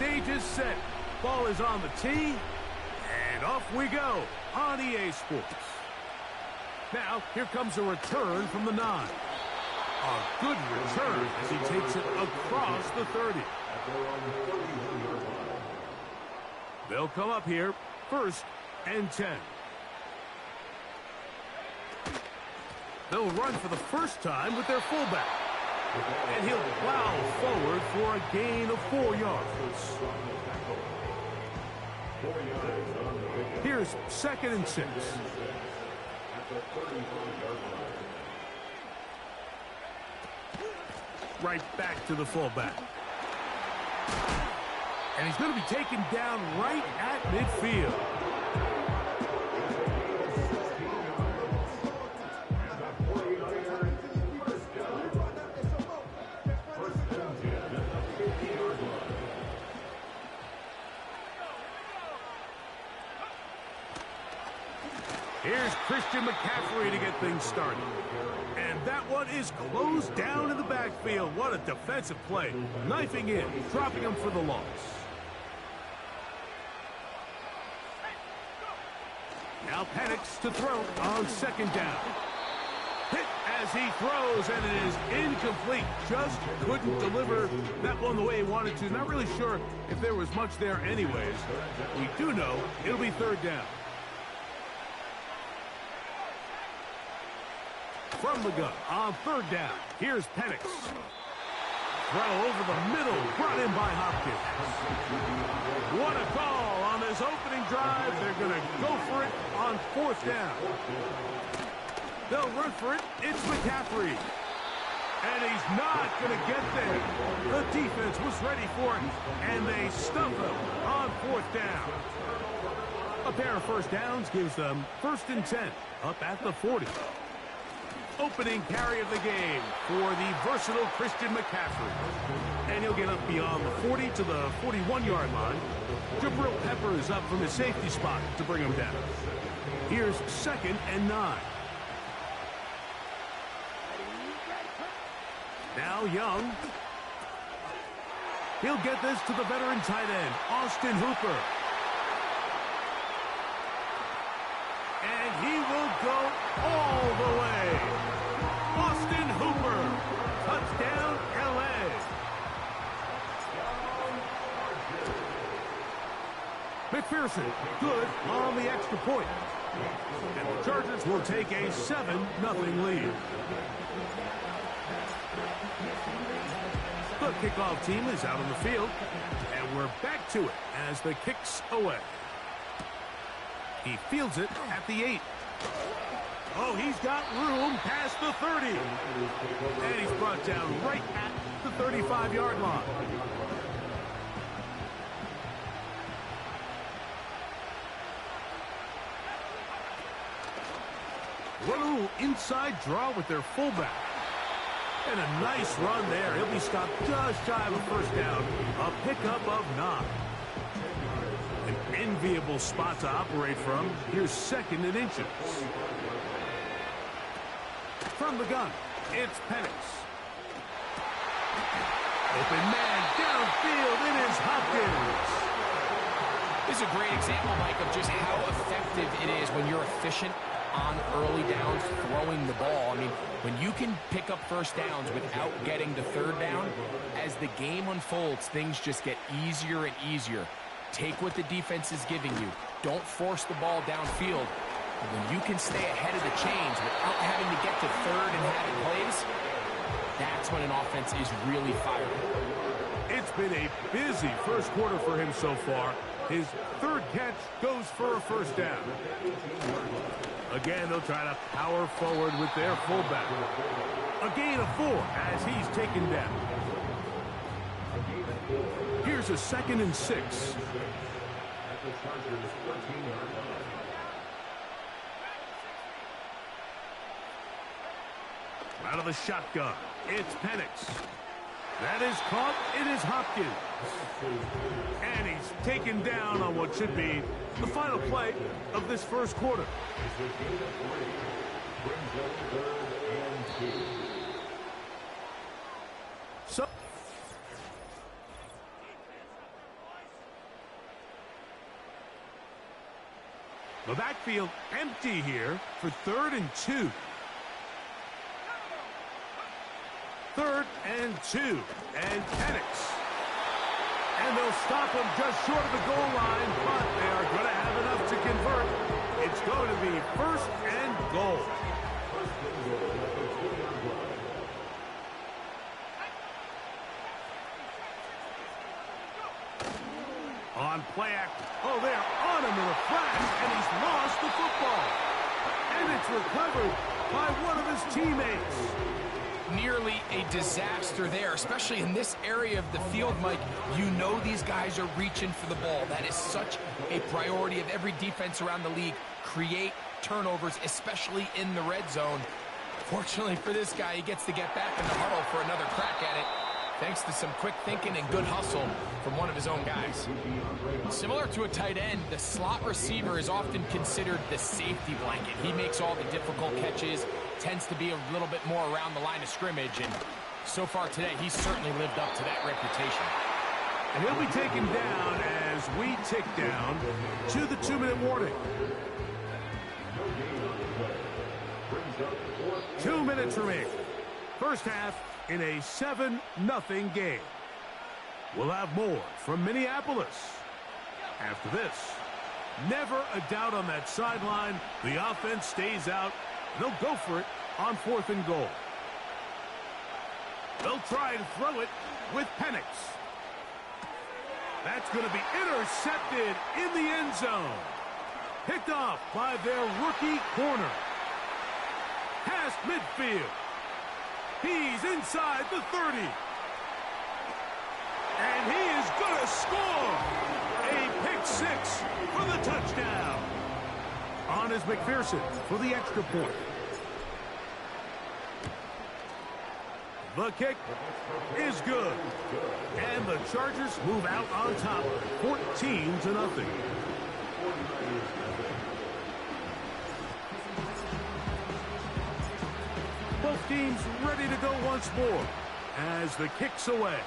stage is set. Ball is on the tee, and off we go on EA Sports. Now, here comes a return from the 9. A good return as he takes it across the 30. They'll come up here, 1st and 10. They'll run for the first time with their fullback. And he'll plow forward for a gain of 4 yards. Here's 2nd and 6. Right back to the fullback. And he's going to be taken down right at midfield. Here's Christian McCaffrey to get things started. And that one is closed down in the backfield. What a defensive play. Knifing in, dropping him for the loss. Now Penix to throw on 2nd down. Hit as he throws, and it is incomplete. Just couldn't deliver that one the way he wanted to. Not really sure if there was much there anyways. We do know it'll be 3rd down. From the gun on 3rd down. Here's Penix. Throw over the middle, brought in by Hopkins. What a call on this opening drive. They're going to go for it on 4th down. They'll run for it. It's McCaffrey. And he's not going to get there. The defense was ready for it, and they stump him on 4th down. A pair of 1st downs gives them 1st and 10, up at the 40. Opening carry of the game for the versatile Christian McCaffrey. And he'll get up beyond the 40 to the 41-yard line. Jabril Peppers up from his safety spot to bring him down. Here's 2nd and 9. Now Young. He'll get this to the veteran tight end, Austin Hooper. And he will go all the way. Austin Hooper. Touchdown, L.A. McPherson, good on the extra point. And the Chargers will take a 7-0 lead. The kickoff team is out on the field, and we're back to it as the kick's away. He fields it at the 8. Oh, he's got room past the 30. And he's brought down right at the 35-yard line. What a little inside draw with their fullback. And a nice run there. He'll be stopped just shy of a 1st down. A pickup of 9. An enviable spot to operate from. Here's 2nd and inches. From the gun, it's Penix. Open man downfield. It is Hopkins. This is a great example, Mike, of just how effective it is when you're efficient on early downs throwing the ball. I mean, when you can pick up 1st downs without getting the 3rd down, as the game unfolds, things just get easier and easier. Take what the defense is giving you. Don't force the ball downfield. When you can stay ahead of the chains without having to get to 3rd and having plays, that's when an offense is really firing. It's been a busy 1st quarter for him so far. His 3rd catch goes for a 1st down. Again, they'll try to power forward with their fullback. A gain of 4 as he's taken down. Here's a 2nd and 6. Out of the shotgun, it's Penix. That is caught. It is Hopkins. And he's taken down on what should be the final play of this 1st quarter. So The backfield empty here for 3rd and 2. 3rd and 2. And Penix. And they'll stop him just short of the goal line, but they are going to have enough to convert. It's going to be 1st and goal. On play act. Oh, they're on him with a flash, and he's lost the football. And it's recovered by one of his teammates. Nearly a disaster there, especially in this area of the field, Mike. You know these guys are reaching for the ball. That is such a priority of every defense around the league. Create turnovers, especially in the red zone. Fortunately for this guy, he gets to get back in the huddle for another crack at it, thanks to some quick thinking and good hustle from one of his own guys. Similar to a tight end, the slot receiver is often considered the safety blanket. He makes all the difficult catches, tends to be a little bit more around the line of scrimmage, and so far today, he's certainly lived up to that reputation. And he'll be taken down as we tick down to the 2-minute warning. 2 minutes remaining. First half in a 7-0 game. We'll have more from Minneapolis after this. Never a doubt on that sideline. The offense stays out. They'll go for it on 4th and goal. They'll try and throw it with Penix. That's going to be intercepted in the end zone. Picked off by their rookie corner. Past midfield. He's inside the 30. And he is going to score. A pick 6 for the touchdown. On is McPherson for the extra point. The kick is good. And the Chargers move out on top, 14-0. Both teams ready to go once more as the kick's away.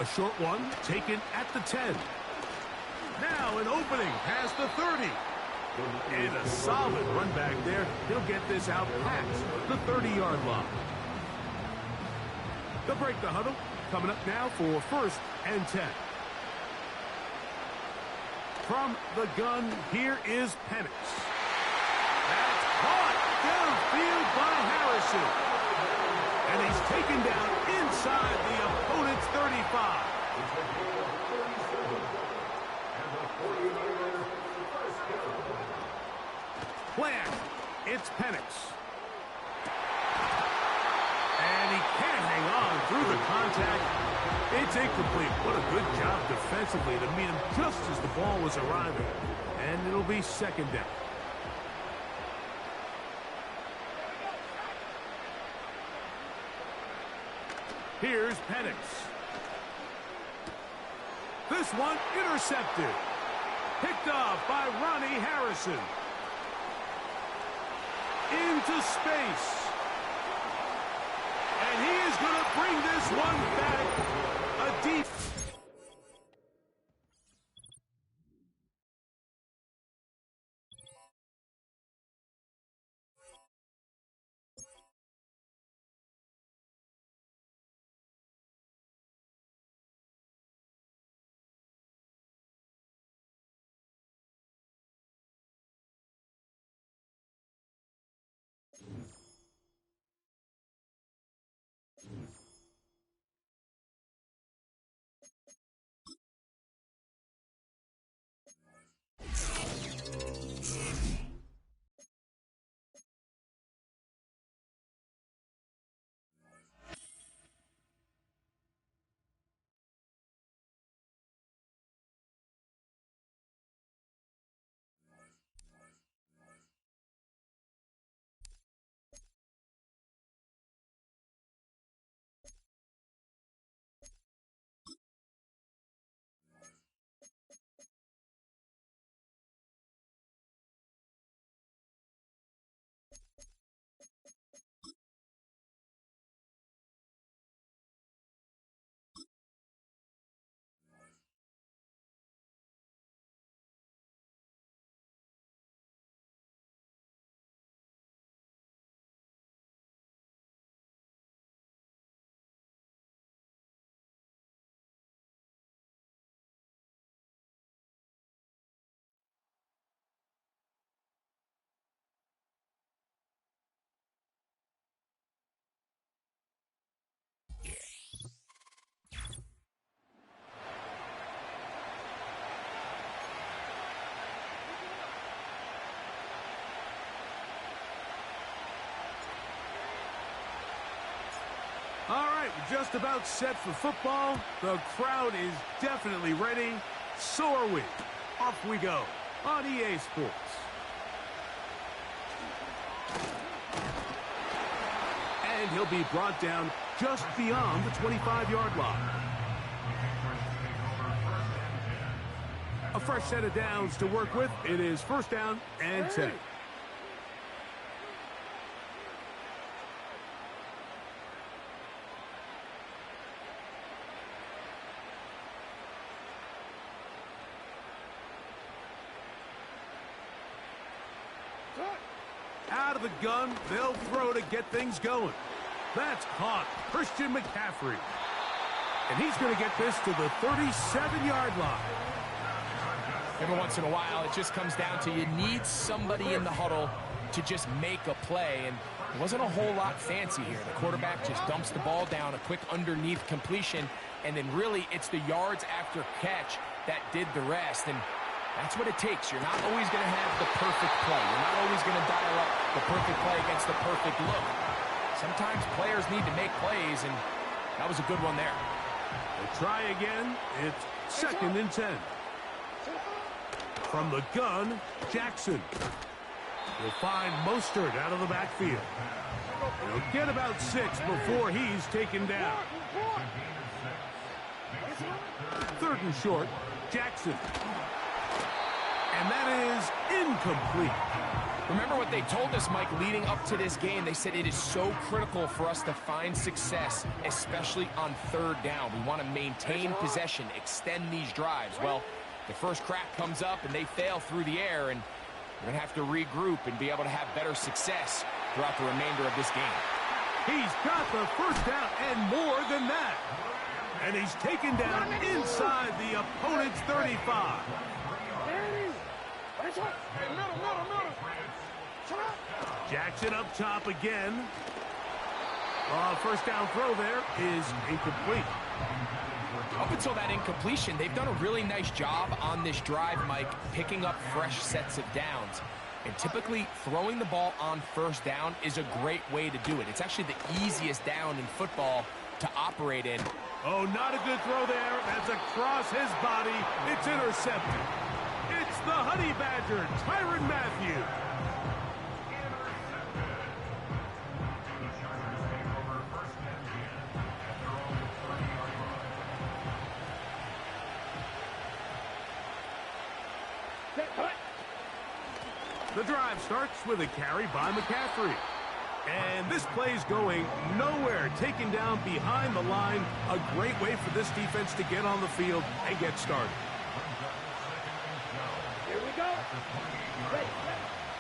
A short one taken at the 10. Now an opening past the 30. And a solid run back there. He'll get this out past the 30-yard line. They'll break the huddle. Coming up now for 1st and 10. From the gun, here is Penix. That's caught downfield by Harrison. And he's taken down inside the opponent's 35. Plant. It's Penix. And he can't hang on through the contact. It's incomplete. What a good job defensively to meet him just as the ball was arriving. And it'll be 2nd down. Here's Penix. This one intercepted. Picked off by Ronnie Harrison. Into space. And he is going to bring this one back. A deep All right, we're just about set for football. The crowd is definitely ready. So are we. Off we go on EA Sports. And he'll be brought down just beyond the 25-yard line. A fresh set of downs to work with. It is first down and 10. Out of the gun, they'll throw to get things going. That's caught. Christian McCaffrey. And he's going to get this to the 37-yard line. Every once in a while, it just comes down to you need somebody in the huddle to just make a play. And it wasn't a whole lot fancy here. The quarterback just dumps the ball down, a quick underneath completion, and then really it's the yards after catch that did the rest. And that's what it takes. You're not always going to have the perfect play. You're not always going to dial up the perfect play against the perfect look. Sometimes players need to make plays, and that was a good one there. We'll try again. It's second and 10. From the gun, Jackson. We'll find Mostert out of the backfield. He'll get about 6 before he's taken down. Third and short, Jackson. And that is incomplete. Remember what they told us, Mike, leading up to this game. They said it is so critical for us to find success, especially on third down. We want to maintain possession, extend these drives. Well, the first crack comes up and they fail through the air, and we're going to have to regroup and be able to have better success throughout the remainder of this game. He's got the first down and more than that. And he's taken down inside the opponent's 35. Jackson up top again. First down throw there is incomplete. Up until that incompletion, they've done a really nice job on this drive, Mike, picking up fresh sets of downs. And typically, throwing the ball on first down is a great way to do it. It's actually the easiest down in football to operate in. Oh, not a good throw there. That's across his body. It's intercepted. It's the Honey Badger, Tyrann Mathieu. The drive starts with a carry by McCaffrey. And this play's going nowhere, taken down behind the line. A great way for this defense to get on the field and get started. Here we go.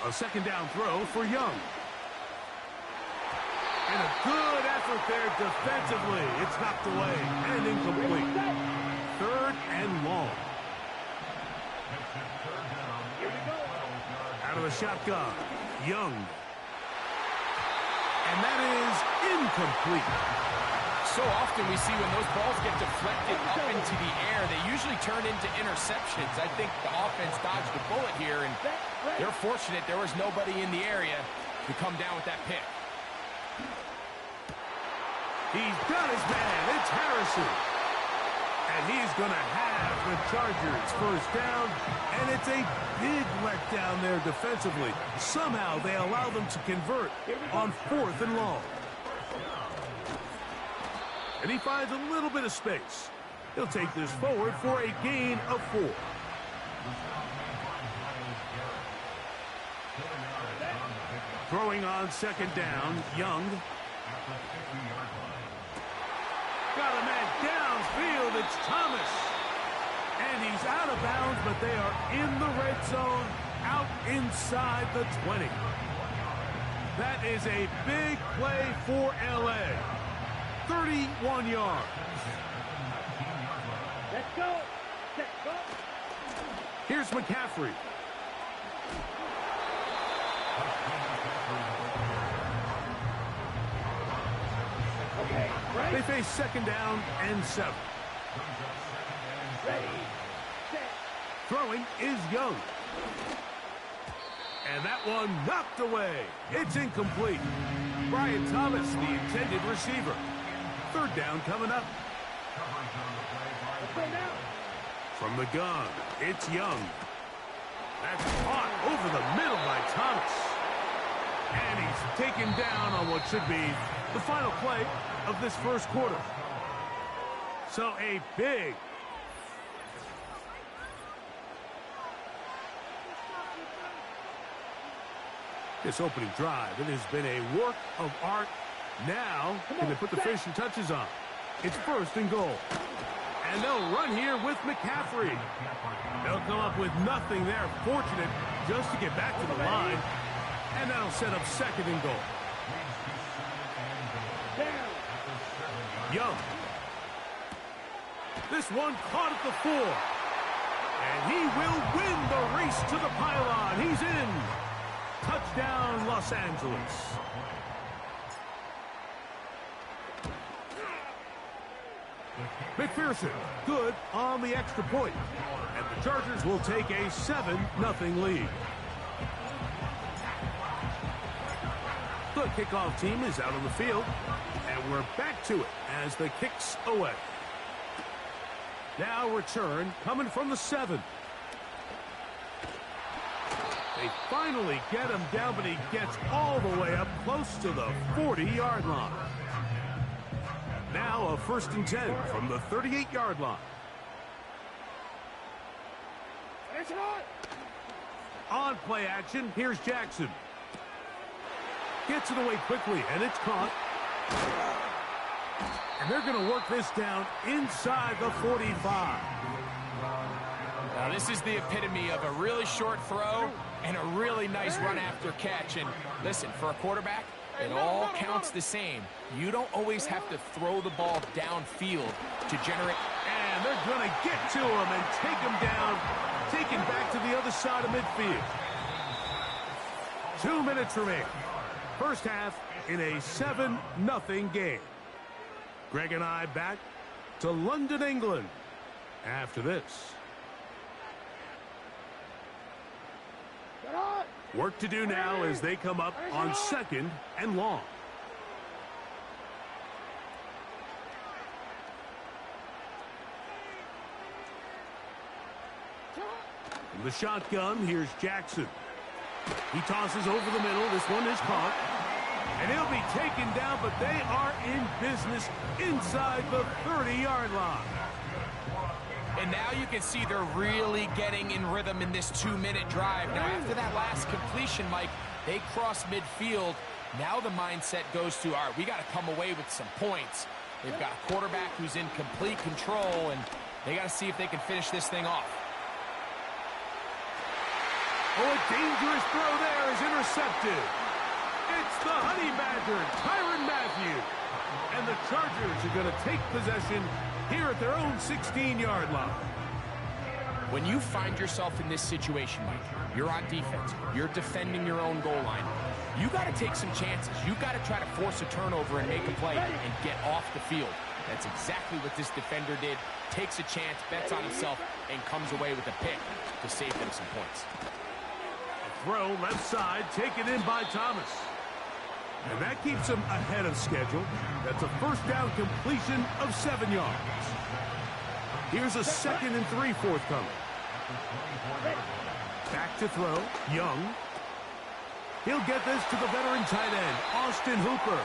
A second down throw for Young. And a good effort there defensively. It's knocked away and incomplete. Third and long. Out of the shotgun, Young. And that is incomplete. So often we see when those balls get deflected up into the air, they usually turn into interceptions. I think the offense dodged the bullet here, and they're fortunate there was nobody in the area to come down with that pick. He's got his man. It's Harrison. And he's going to have the Chargers first down, and it's a big letdown there defensively. Somehow they allow them to convert on fourth and long. And he finds a little bit of space. He'll take this forward for a gain of 4. Throwing on second down, Young. Got a man downfield, it's Thomas. And he's out of bounds, but they are in the red zone, out inside the 20. That is a big play for L.A. 31 yards. Let's go. Let's go. Here's McCaffrey. Okay, right. They face second down and 7. Ready. Set. Throwing is Young. And that one knocked away. It's incomplete. Brian Thomas, the intended receiver. Third down coming up. Let's go now. From the gun, it's Young. That's caught over the middle by Thomas. And he's taken down on what should be the final play of this first quarter. So a big this opening drive, it has been a work of art. Now, can they put the finishing touches on? It's first and goal. And they'll run here with McCaffrey. They'll come up with nothing there. Fortunate just to get back to the line. And that'll set up second and goal. Young. This one caught at the 4. And he will win the race to the pylon. He's in. Touchdown, Los Angeles. McPherson, good on the extra point. And the Chargers will take a 7-0 lead. The kickoff team is out on the field. And we're back to it as the kick's away. Now return coming from the 7. They finally get him down, but he gets all the way up close to the 40-yard line. Now a 1st and 10 from the 38-yard line. On play action, here's Jackson. Gets it away quickly, and it's caught. And they're going to work this down inside the 45. Now, this is the epitome of a really short throw and a really nice run after catch. And listen, for a quarterback, it all counts the same. You don't always have to throw the ball downfield to generate. And they're going to get to him and take him down, take him back to the other side of midfield. 2 minutes remaining. First half in a 7-0 game. Greg and I back to London, England after this. Work to do now as they come up on 2nd and long. From the shotgun, here's Jackson. He tosses over the middle. This one is caught. And he'll be taken down, but they are in business inside the 30-yard line. And now you can see they're really getting in rhythm in this 2-minute drive. Now, after that last completion, Mike, they cross midfield. Now the mindset goes to, all right, we got to come away with some points. They've got a quarterback who's in complete control, and they got to see if they can finish this thing off. Oh, a dangerous throw there is intercepted. It's the Honey Badger, Tyrann Mathieu. And the Chargers are going to take possession here at their own 16-yard line. When you find yourself in this situation, Mike, you're on defense, you're defending your own goal line, you got to take some chances. You got to try to force a turnover and make a play and get off the field. That's exactly what this defender did. Takes a chance, bets on himself, and comes away with a pick to save them some points. A throw left side, taken in by Thomas. And that keeps him ahead of schedule. That's a first down completion of 7 yards. Here's a 2nd and 3 forthcoming. Back to throw, Young. He'll get this to the veteran tight end, Austin Hooper.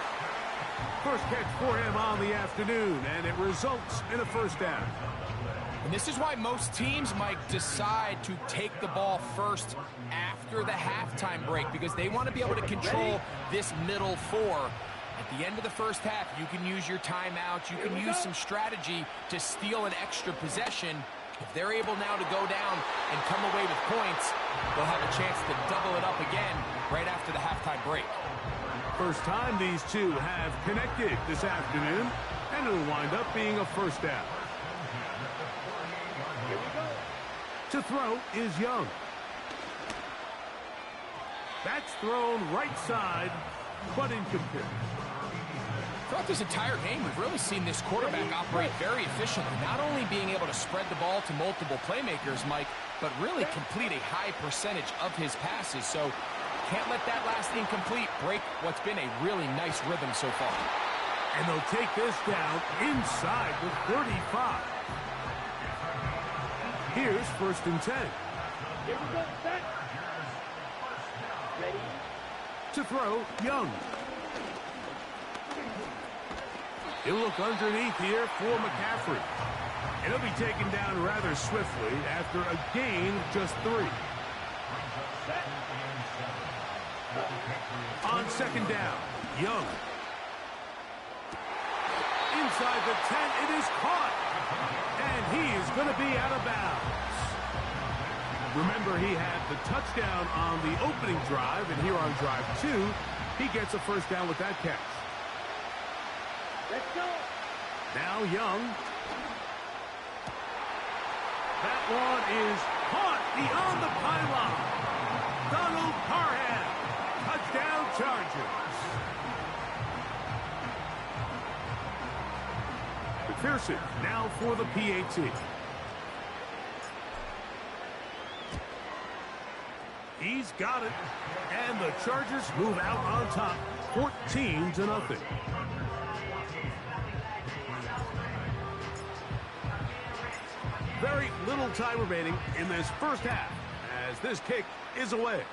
First catch for him on the afternoon, and it results in a first down. And this is why most teams might decide to take the ball first after the halftime break, because they want to be able to control this middle 4. At the end of the first half, you can use your timeouts. You can use some strategy to steal an extra possession. If they're able now to go down and come away with points, they'll have a chance to double it up again right after the halftime break. First time these two have connected this afternoon, and it'll wind up being a first down. To throw is Young. That's thrown right side, but incomplete. Throughout this entire game, we've really seen this quarterback operate very efficiently, not only being able to spread the ball to multiple playmakers, Mike, but really complete a high percentage of his passes. So can't let that last incomplete break what's been a really nice rhythm so far. And they'll take this down inside the 35. Here's 1st and 10. Here we go, set. Ready. To throw, Young. He'll look underneath here for McCaffrey. And he'll be taken down rather swiftly after a gain of just 3. On 2nd down, Young. Inside the 10, it is caught. And he is going to be out of bounds. Remember, he had the touchdown on the opening drive, and here on drive 2, he gets a 1st down with that catch. Let's go. Now Young. That one is caught beyond the pylon. Donald Parham. Touchdown Chargers. McPherson now for the PAT. He's got it. And the Chargers move out on top, 14-0. Very little time remaining in this first half as this kick is away.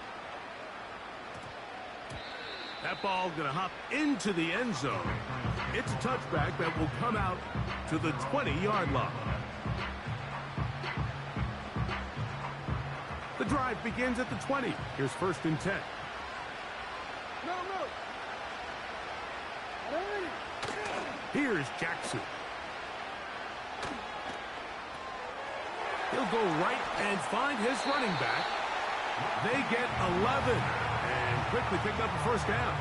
That ball going to hop into the end zone. It's a touchback that will come out to the 20-yard line. The drive begins at the 20. Here's 1st and 10. No. Here's Jackson. He'll go right and find his running back. They get 11 and quickly pick up the 1st down.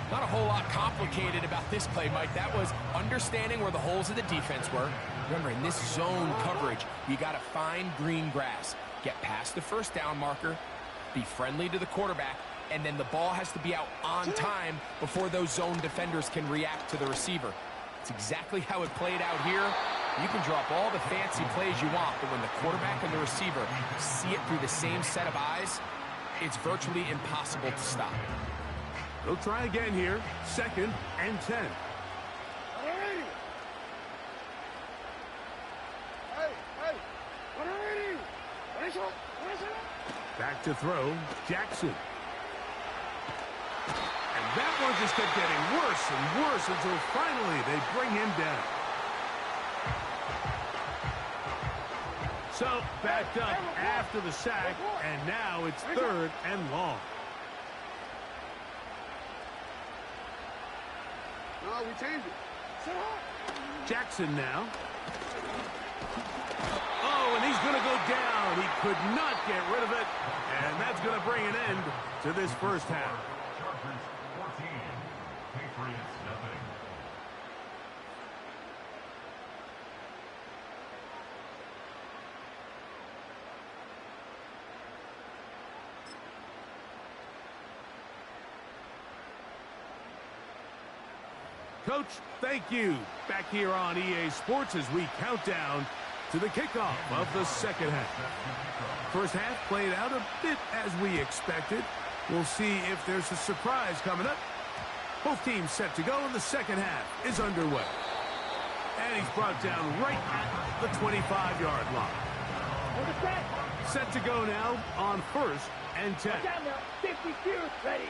Not a whole lot complicated about this play, Mike. That was understanding where the holes of the defense were. Remember, in this zone coverage, you got to find green grass. Get past the 1st down marker, be friendly to the quarterback, and then the ball has to be out on time before those zone defenders can react to the receiver. It's exactly how it played out here. You can drop all the fancy plays you want, but when the quarterback and the receiver see it through the same set of eyes, it's virtually impossible to stop. They'll try again here. 2nd and 10. Back to throw, Jackson. And that one just kept getting worse and worse until finally they bring him down. So, backed up after the sack, and now it's 3rd and long. No, we changed it. Jackson now. Oh, and he's going to go down. He could not get rid of it, and that's going to bring an end to this first half. Chargers 14, Patriots 7. Coach, thank you. Back here on EA Sports as we count down to the kickoff of the 2nd half. First half played out a bit as we expected. We'll see if there's a surprise coming up. Both teams set to go, and the 2nd half is underway. And he's brought down right at the 25-yard line. Set to go now on 1st and 10. 52, ready.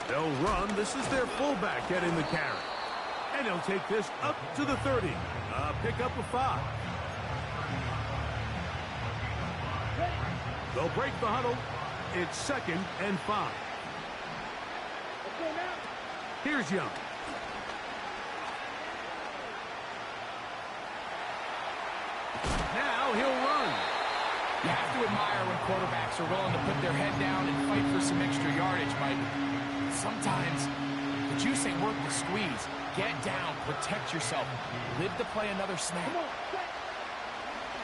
They'll run. This is their fullback getting the carry. And he'll take this up to the 30. Pick up a 5. They'll break the huddle. It's 2nd and 5. Here's Young. Now he'll run. You have to admire when quarterbacks are willing to put their head down and fight for some extra yardage, Mike. Sometimes the juice ain't worth the squeeze. Get down, protect yourself, live to play another snap.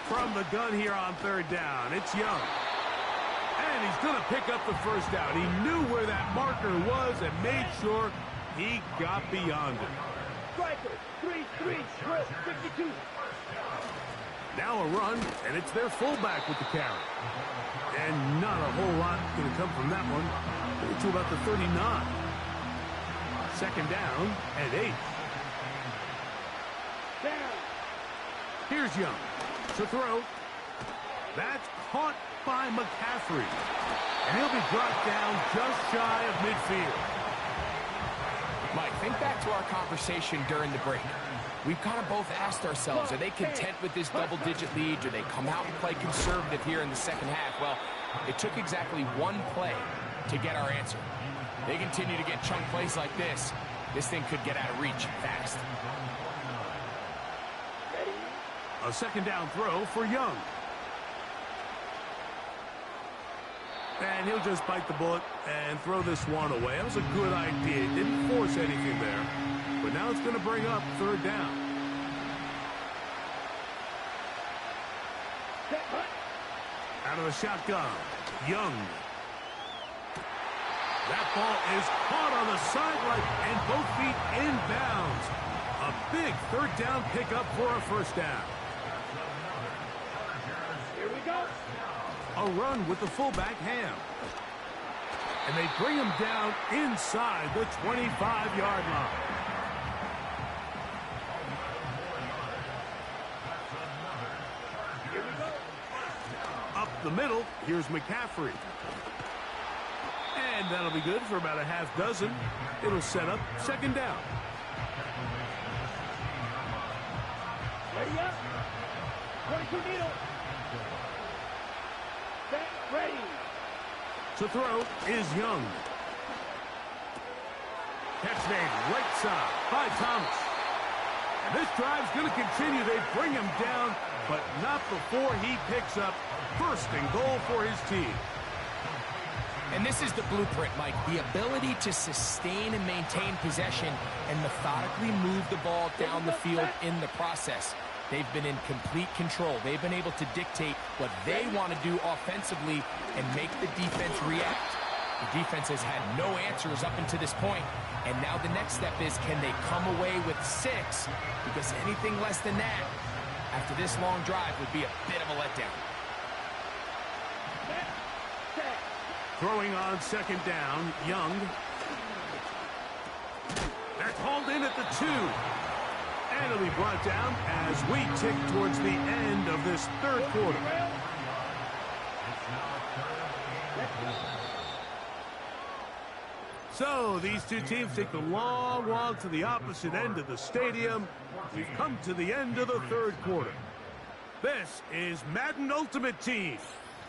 From the gun here on 3rd down, it's Young. And he's going to pick up the 1st down. He knew where that marker was and made sure he got beyond it. Striker, 3-3, 52. Now a run, and it's their fullback with the carry. And not a whole lot going to come from that one. To about the 39. Second down and 8. Down. Here's Young to throw. That's caught by McCaffrey. And he'll be brought down just shy of midfield. Mike, think back to our conversation during the break. We've kind of both asked ourselves, are they content with this double-digit lead? Do they come out and play conservative here in the second half? Well, it took exactly one play to get our answer. They continue to get chunk plays like this. This thing could get out of reach fast. A second down throw for Young. And he'll just bite the bullet and throw this one away. That was a good idea. Didn't force anything there. But now it's going to bring up third down. Out of the shotgun, Young. That ball is caught on the sideline and both feet inbounds. A big third down pickup for a first down. Here we go. A run with the fullback Ham. And they bring him down inside the 25-yard line. Here we go. Up the middle, here's McCaffrey. And that'll be good for about a half dozen. It'll set up second down. Ready up. 22 needle. Set, ready. To throw is Young. Catch made right side by Thomas. And this drive's going to continue. They bring him down, but not before he picks up first and goal for his team. And this is the blueprint, Mike. The ability to sustain and maintain possession and methodically move the ball down the field in the process. They've been in complete control. They've been able to dictate what they want to do offensively and make the defense react. The defense has had no answers up until this point, and now the next step is, can they come away with 6? Because anything less than that, after this long drive, would be a bit of a letdown. Throwing on second down, Young. That's hauled in at the 2. And it'll be brought down as we tick towards the end of this third quarter. So these two teams take the long walk to the opposite end of the stadium. We've come to the end of the third quarter. This is Madden Ultimate Team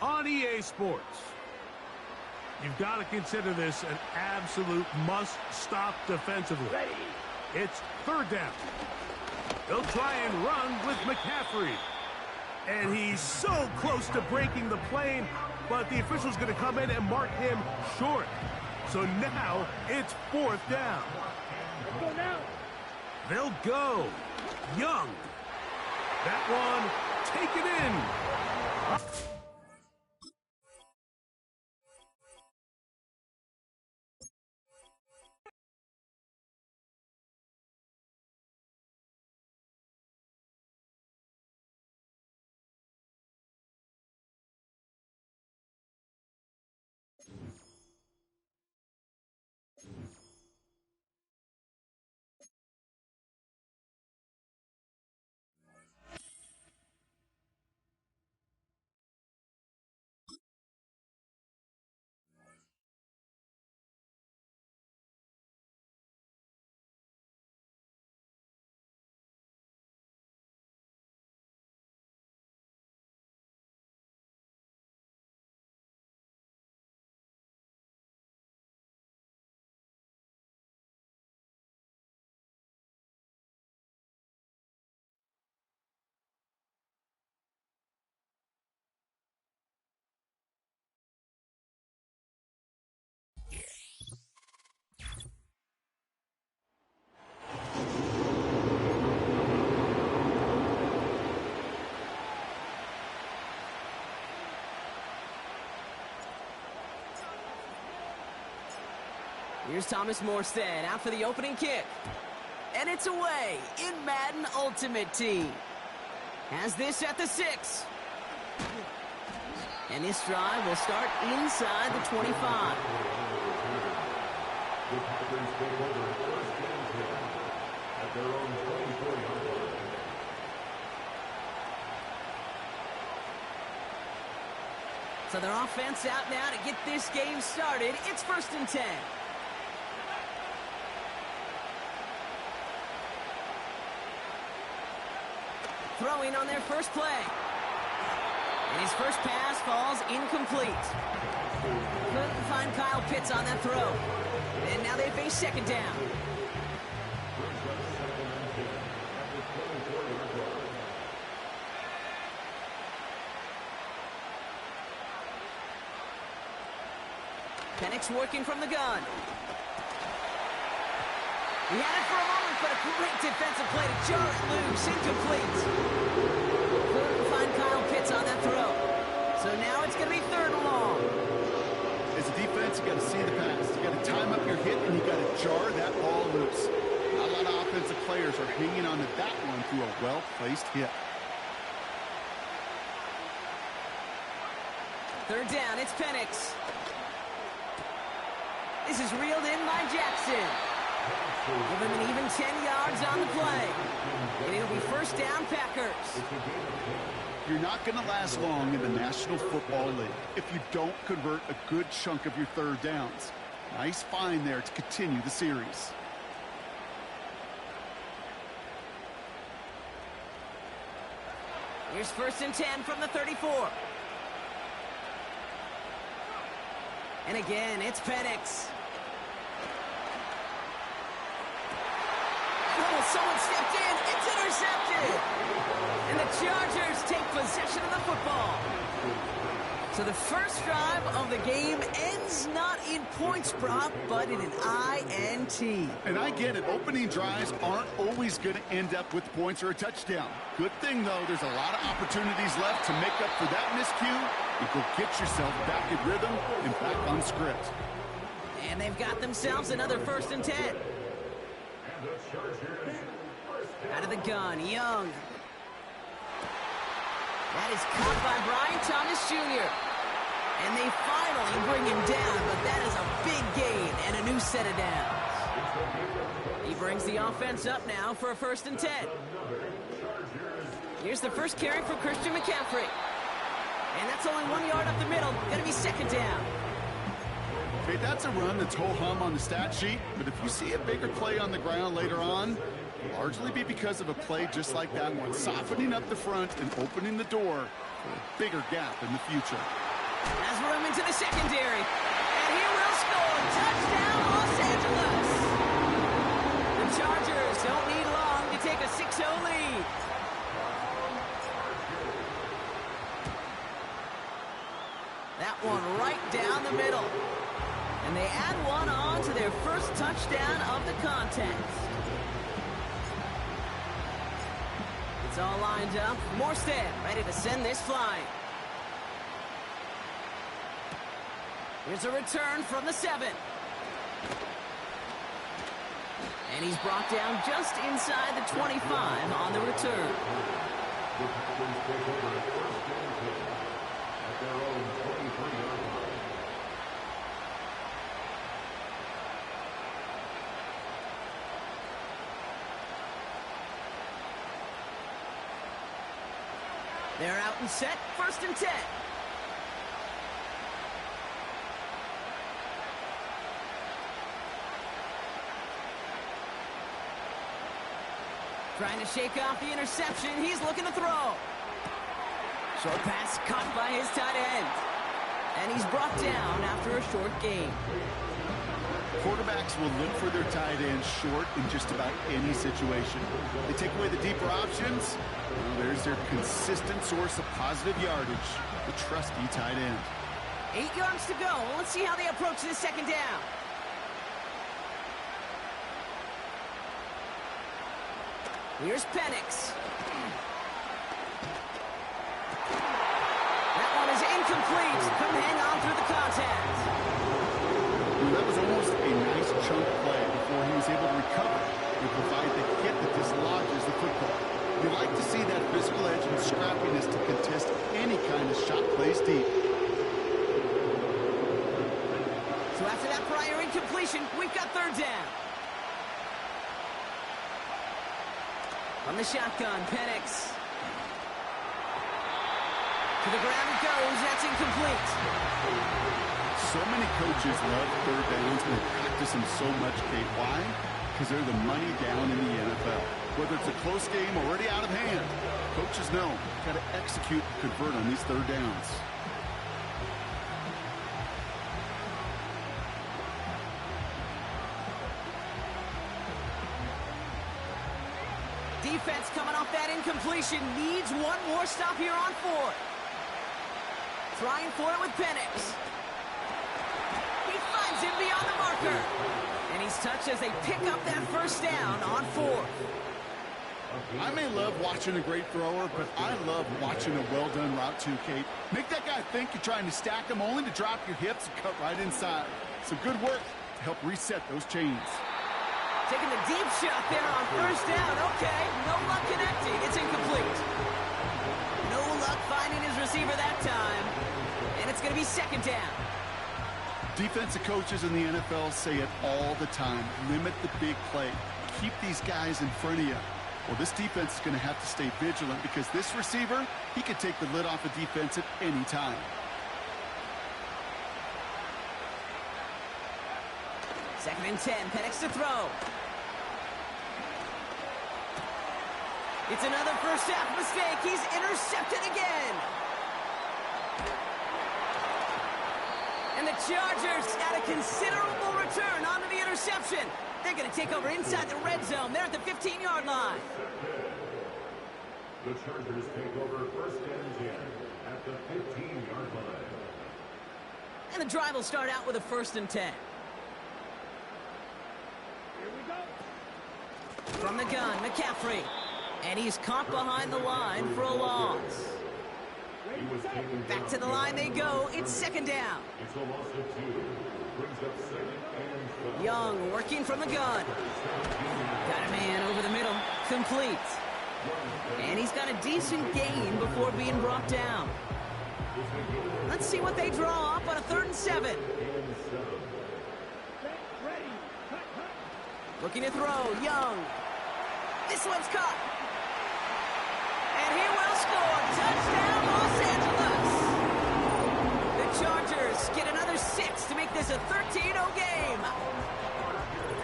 on EA Sports. You've got to consider this an absolute must-stop defensively. It's third down. They'll try and run with McCaffrey. And he's so close to breaking the plane, but the official's going to come in and mark him short. So now it's fourth down. Let's go now. They'll go. Young. That one taken in. Here's Thomas Morstead out for the opening kick. And it's away in Madden Ultimate Team. Has this at the 6. And this drive will start inside the 25. So their offense out now to get this game started. It's 1st and 10. Throwing on their first play. And his first pass falls incomplete. Couldn't find Kyle Pitts on that throw. And now they face 2nd down. Penix working from the gun. He had it for a moment, but a great defensive play to jar it loose. Incomplete. Couldn't find Kyle Pitts on that throw. So now it's going to be 3rd and long. As a defense, you got to see the pass. You got to time up your hit, and you got to jar that ball loose. Not a lot of offensive players are hanging on to that one through a well-placed hit. 3rd down, it's Penix. This is reeled in by Jackson. Give him an even 10 yards on the play. And it'll be 1st down, Packers. You're not going to last long in the National Football League if you don't convert a good chunk of your 3rd downs. Nice find there to continue the series. Here's 1st and 10 from the 34. And again, it's Penix. Oh, someone stepped in. It's intercepted. And the Chargers take possession of the football. So the first drive of the game ends not in points, Brock, but in an INT. And I get it. Opening drives aren't always going to end up with points or a touchdown. Good thing, though, there's a lot of opportunities left to make up for that miscue and go get yourself back in rhythm and back on script. And they've got themselves another 1st and 10. Out of the gun, Young. That is caught by Brian Thomas Jr. And they finally bring him down, but that is a big gain and a new set of downs. He brings the offense up now for a 1st and 10. Here's the first carry for Christian McCaffrey. And that's only 1 yard up the middle. Going to be 2nd down. Okay, that's a run that's ho-hum on the stat sheet, but if you see a bigger play on the ground later on, largely be because of a play just like that one, softening up the front and opening the door for a bigger gap in the future. Has room into the secondary. And he will score. Touchdown, Los Angeles. The Chargers don't need long to take a 6-0 lead. That one right down the middle. And they add one on to their first touchdown of the contest. It's all lined up. Morstead ready to send this flying. Here's a return from the 7. And he's brought down just inside the 25 on the return. They're out and set, 1st and 10. Trying to shake off the interception. He's looking to throw. Short pass caught by his tight end. And he's brought down after a short gain. Quarterbacks will look for their tight end short in just about any situation. They take away the deeper options. Well, there's their consistent source of positive yardage, the trusty tight end. 8 yards to go. Let's see how they approach this 2nd down. Here's Penix. That one is incomplete. Couldn't hang on through the contact. Well, that was almost a nice chunk play before he was able to recover and provide the hit that dislodges the football. You like to see that physical edge and scrappiness to contest any kind of shot plays deep. So after that prior incompletion, we've got 3rd down. From the shotgun, Penix. To the ground it goes. That's incomplete. So many coaches love third downs and they practice them so much, Kate. Why? Because they're the money down in the NFL. Whether it's a close game already out of hand, coaches know got to execute and convert on these third downs. Defense coming off that incompletion needs one more stop here on 4th. Trying for it with Penix. He finds him beyond the marker. And he's touched as they pick up that first down on 4th. I may love watching a great thrower, but I love watching a well-done route too, Kate. Make that guy think you're trying to stack him only to drop your hips and cut right inside. Some good work to help reset those chains. Taking the deep shot there on first down. Okay, no luck connecting. It's incomplete. No luck finding his receiver that time. And it's going to be second down. Defensive coaches in the NFL say it all the time. Limit the big play. Keep these guys in front of you. Well, this defense is going to have to stay vigilant because this receiver, he could take the lid off a defense at any time. Second and 10, Penix to throw. It's another first half mistake. He's intercepted again. And the Chargers got a considerable return onto the interception. They're going to take over inside the red zone. They're at the 15-yard line. The Chargers take over first and 10 at the 15-yard line. And the drive will start out with a first and 10. Here we go. From the gun, McCaffrey. And he's caught behind the line for a loss. Back to the line they go. It's second down. It's a loss of 2. Brings up second and 12. Young working from the gun. Got a man over the middle. Complete. And he's got a decent gain before being brought down. Let's see what they draw up on a 3rd and 7. Set, ready. Cut, cut. Looking to throw. Young. This one's caught. And he will score. Touchdown, Los Angeles. The Chargers get another 6 to make this a 13-0 game.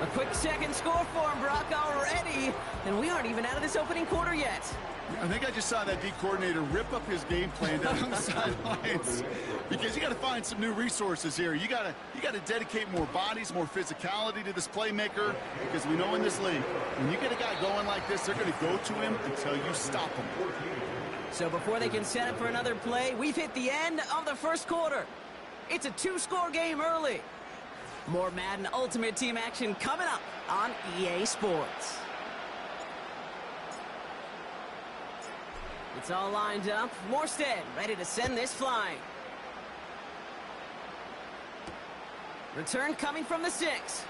A quick second score for him, Brock, already. And we aren't even out of this opening quarter yet. I think I just saw that D coordinator rip up his game plan down on the sidelines because you got to find some new resources here. You got to dedicate more bodies, more physicality to this playmaker because we know in this league, when you get a guy going like this, they're going to go to him until you stop him. So before they can set up for another play, we've hit the end of the first quarter. It's a 2-score game early. More Madden Ultimate Team action coming up on EA Sports. It's all lined up. Morstead ready to send this flying. Return coming from the 6.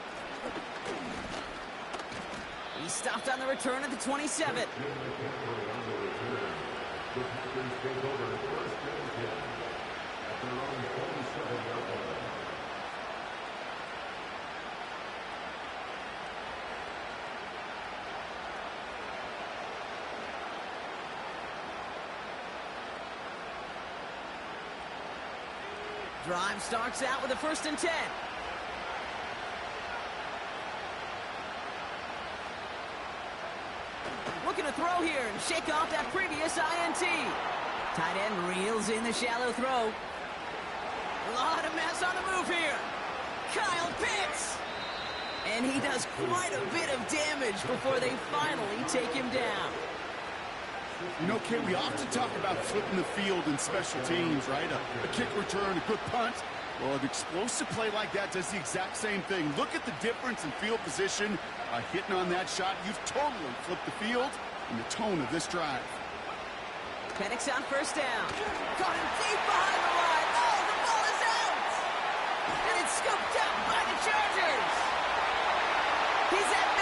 He stopped on the return at the 27. Drive starts out with a 1st and 10. Looking to throw here and shake off that previous INT. Tight end reels in the shallow throw. A lot of mess on the move here. Kyle Pitts. And he does quite a bit of damage before they finally take him down. You know, Kate, we often talk about flipping the field in special teams, right? A kick return, a good punt. Well, an explosive play like that does the exact same thing. Look at the difference in field position. By hitting on that shot, you've totally flipped the field and the tone of this drive. Penix on 1st down. Caught him deep behind the line. Oh, the ball is out! And it's scooped up by the Chargers. He's at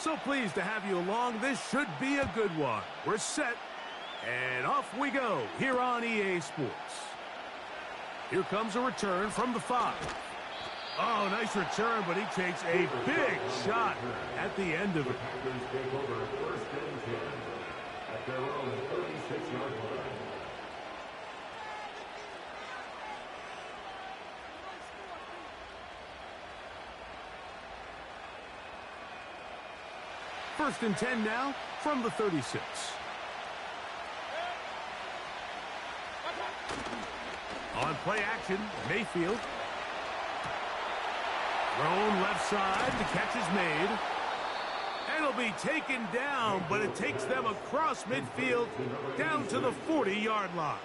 So pleased to have you along. This should be a good one. We're set, and off we go here on EA Sports. Here comes a return from the 5. Oh, nice return, but he takes a big shot at the end of it. Packers take over first and 10 at their own 36-yard line. First and 10 now from the 36. On play action, Mayfield. Thrown left side, the catch is made. And it'll be taken down, but it takes them across midfield down to the 40-yard line.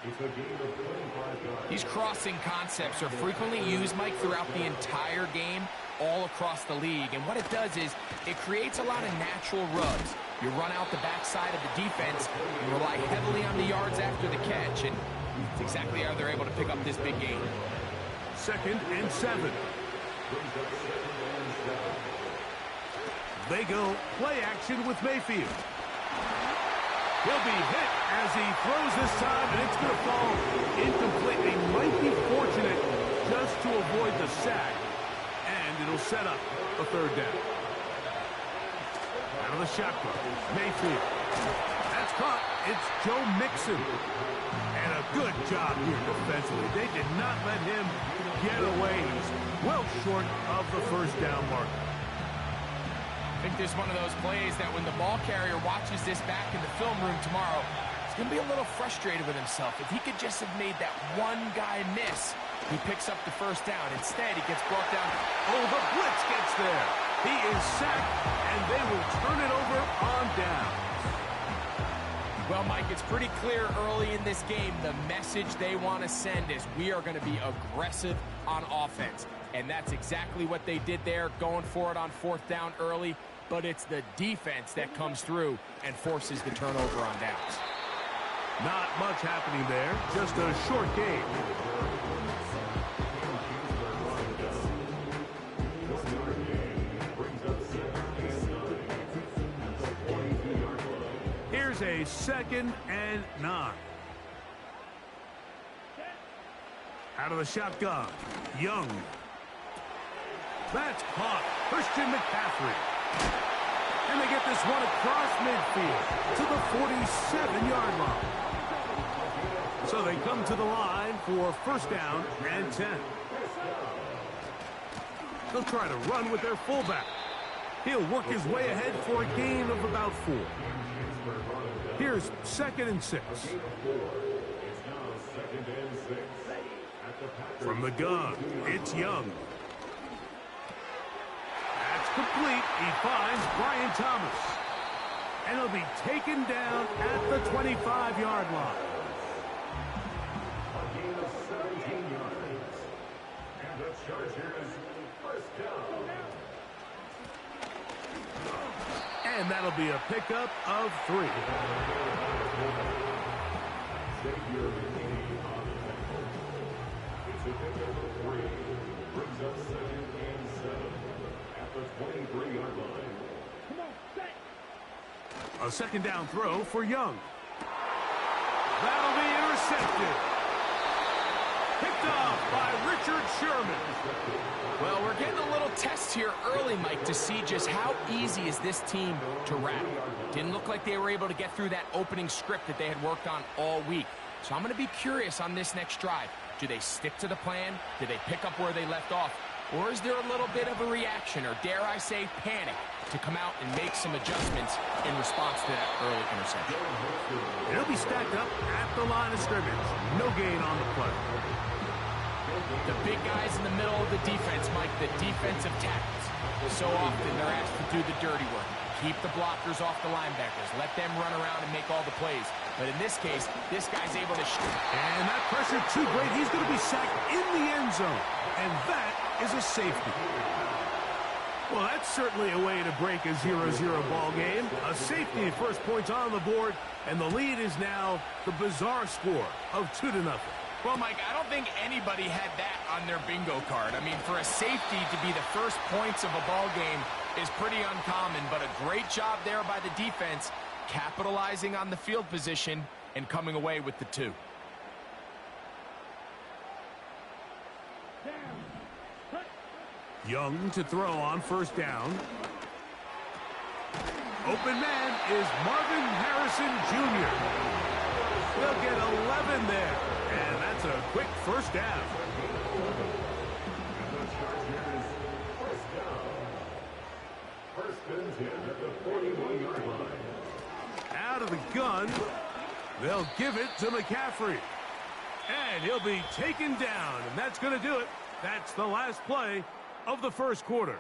These crossing concepts are frequently used, Mike, throughout the entire game, all across the league. And what it does is it creates a lot of natural rubs. You run out the backside of the defense and rely heavily on the yards after the catch. And it's exactly how they're able to pick up this big game. Second and 7. They go play action with Mayfield. He'll be hit as he throws this time, and it's going to fall incomplete. They might be fortunate just to avoid the sack, and it'll set up a third down. Out of the shotgun, Mayfield. That's caught. It's Joe Mixon. And a good job here defensively. They did not let him get away. He's well short of the first down marker. I think this is one of those plays that when the ball carrier watches this back in the film room tomorrow, he's going to be a little frustrated with himself. If he could just have made that one guy miss, he picks up the first down. Instead, he gets brought down. Oh, the blitz gets there. He is sacked, and they will turn it over on down. Well, Mike, it's pretty clear early in this game the message they want to send is we are going to be aggressive on offense. And that's exactly what they did there, going for it on fourth down early. But it's the defense that comes through and forces the turnover on downs. Not much happening there, just a short game. Here's a 2nd and 9. Out of the shotgun, Young. That's caught. Christian McCaffrey. And they get this one across midfield to the 47-yard line. So they come to the line for first down and 10. They'll try to run with their fullback. He'll work his way ahead for a gain of about 4. Here's 2nd and 6. From the gun, it's Young. That's complete. He finds Brian Thomas. And he'll be taken down at the 25-yard line. A gain of 17 yards. And the Chargers first down. And that'll be a pickup of 3. It's a pickup of 3. Brings up 2nd and 7 at the 23-yard line. Come on, set. A second down throw for Young. That'll be intercepted. Picked off by Richard Sherman. Well, we're getting a little test here early, Mike, to see just how easy is this team to rattle. Didn't look like they were able to get through that opening script that they had worked on all week. So I'm going to be curious on this next drive. Do they stick to the plan? Do they pick up where they left off? Or is there a little bit of a reaction, or dare I say panic, to come out and make some adjustments in response to that early interception? They'll be stacked up at the line of scrimmage. No gain on the play. The big guys in the middle of the defense, Mike, the defensive tackles. So often they're asked to do the dirty work. Keep the blockers off the linebackers. Let them run around and make all the plays. But in this case, this guy's able to shoot. And that pressure too great. He's going to be sacked in the end zone. And that is a safety. Well, that's certainly a way to break a 0-0 ball game. A safety, first points on the board, and the lead is now the bizarre score of 2-0. Well, Mike, I don't think anybody had that on their bingo card. I mean, for a safety to be the first points of a ball game, is pretty uncommon, but a great job there by the defense, capitalizing on the field position and coming away with the 2. Young to throw on first down. Open man is Marvin Harrison Jr. They'll get 11 there, and that's a quick first down. Out of the gun, they'll give it to McCaffrey. And he'll be taken down, and that's going to do it. That's the last play of the first quarter.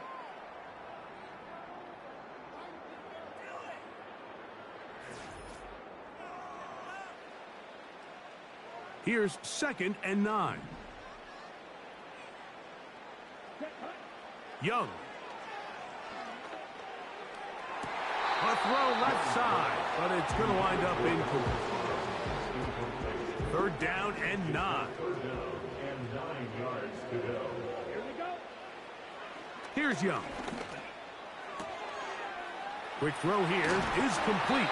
Here's 2nd and 9. Young. A throw left side, but it's going to wind up incomplete. 3rd down and 9. Here's Young. Quick throw here is complete.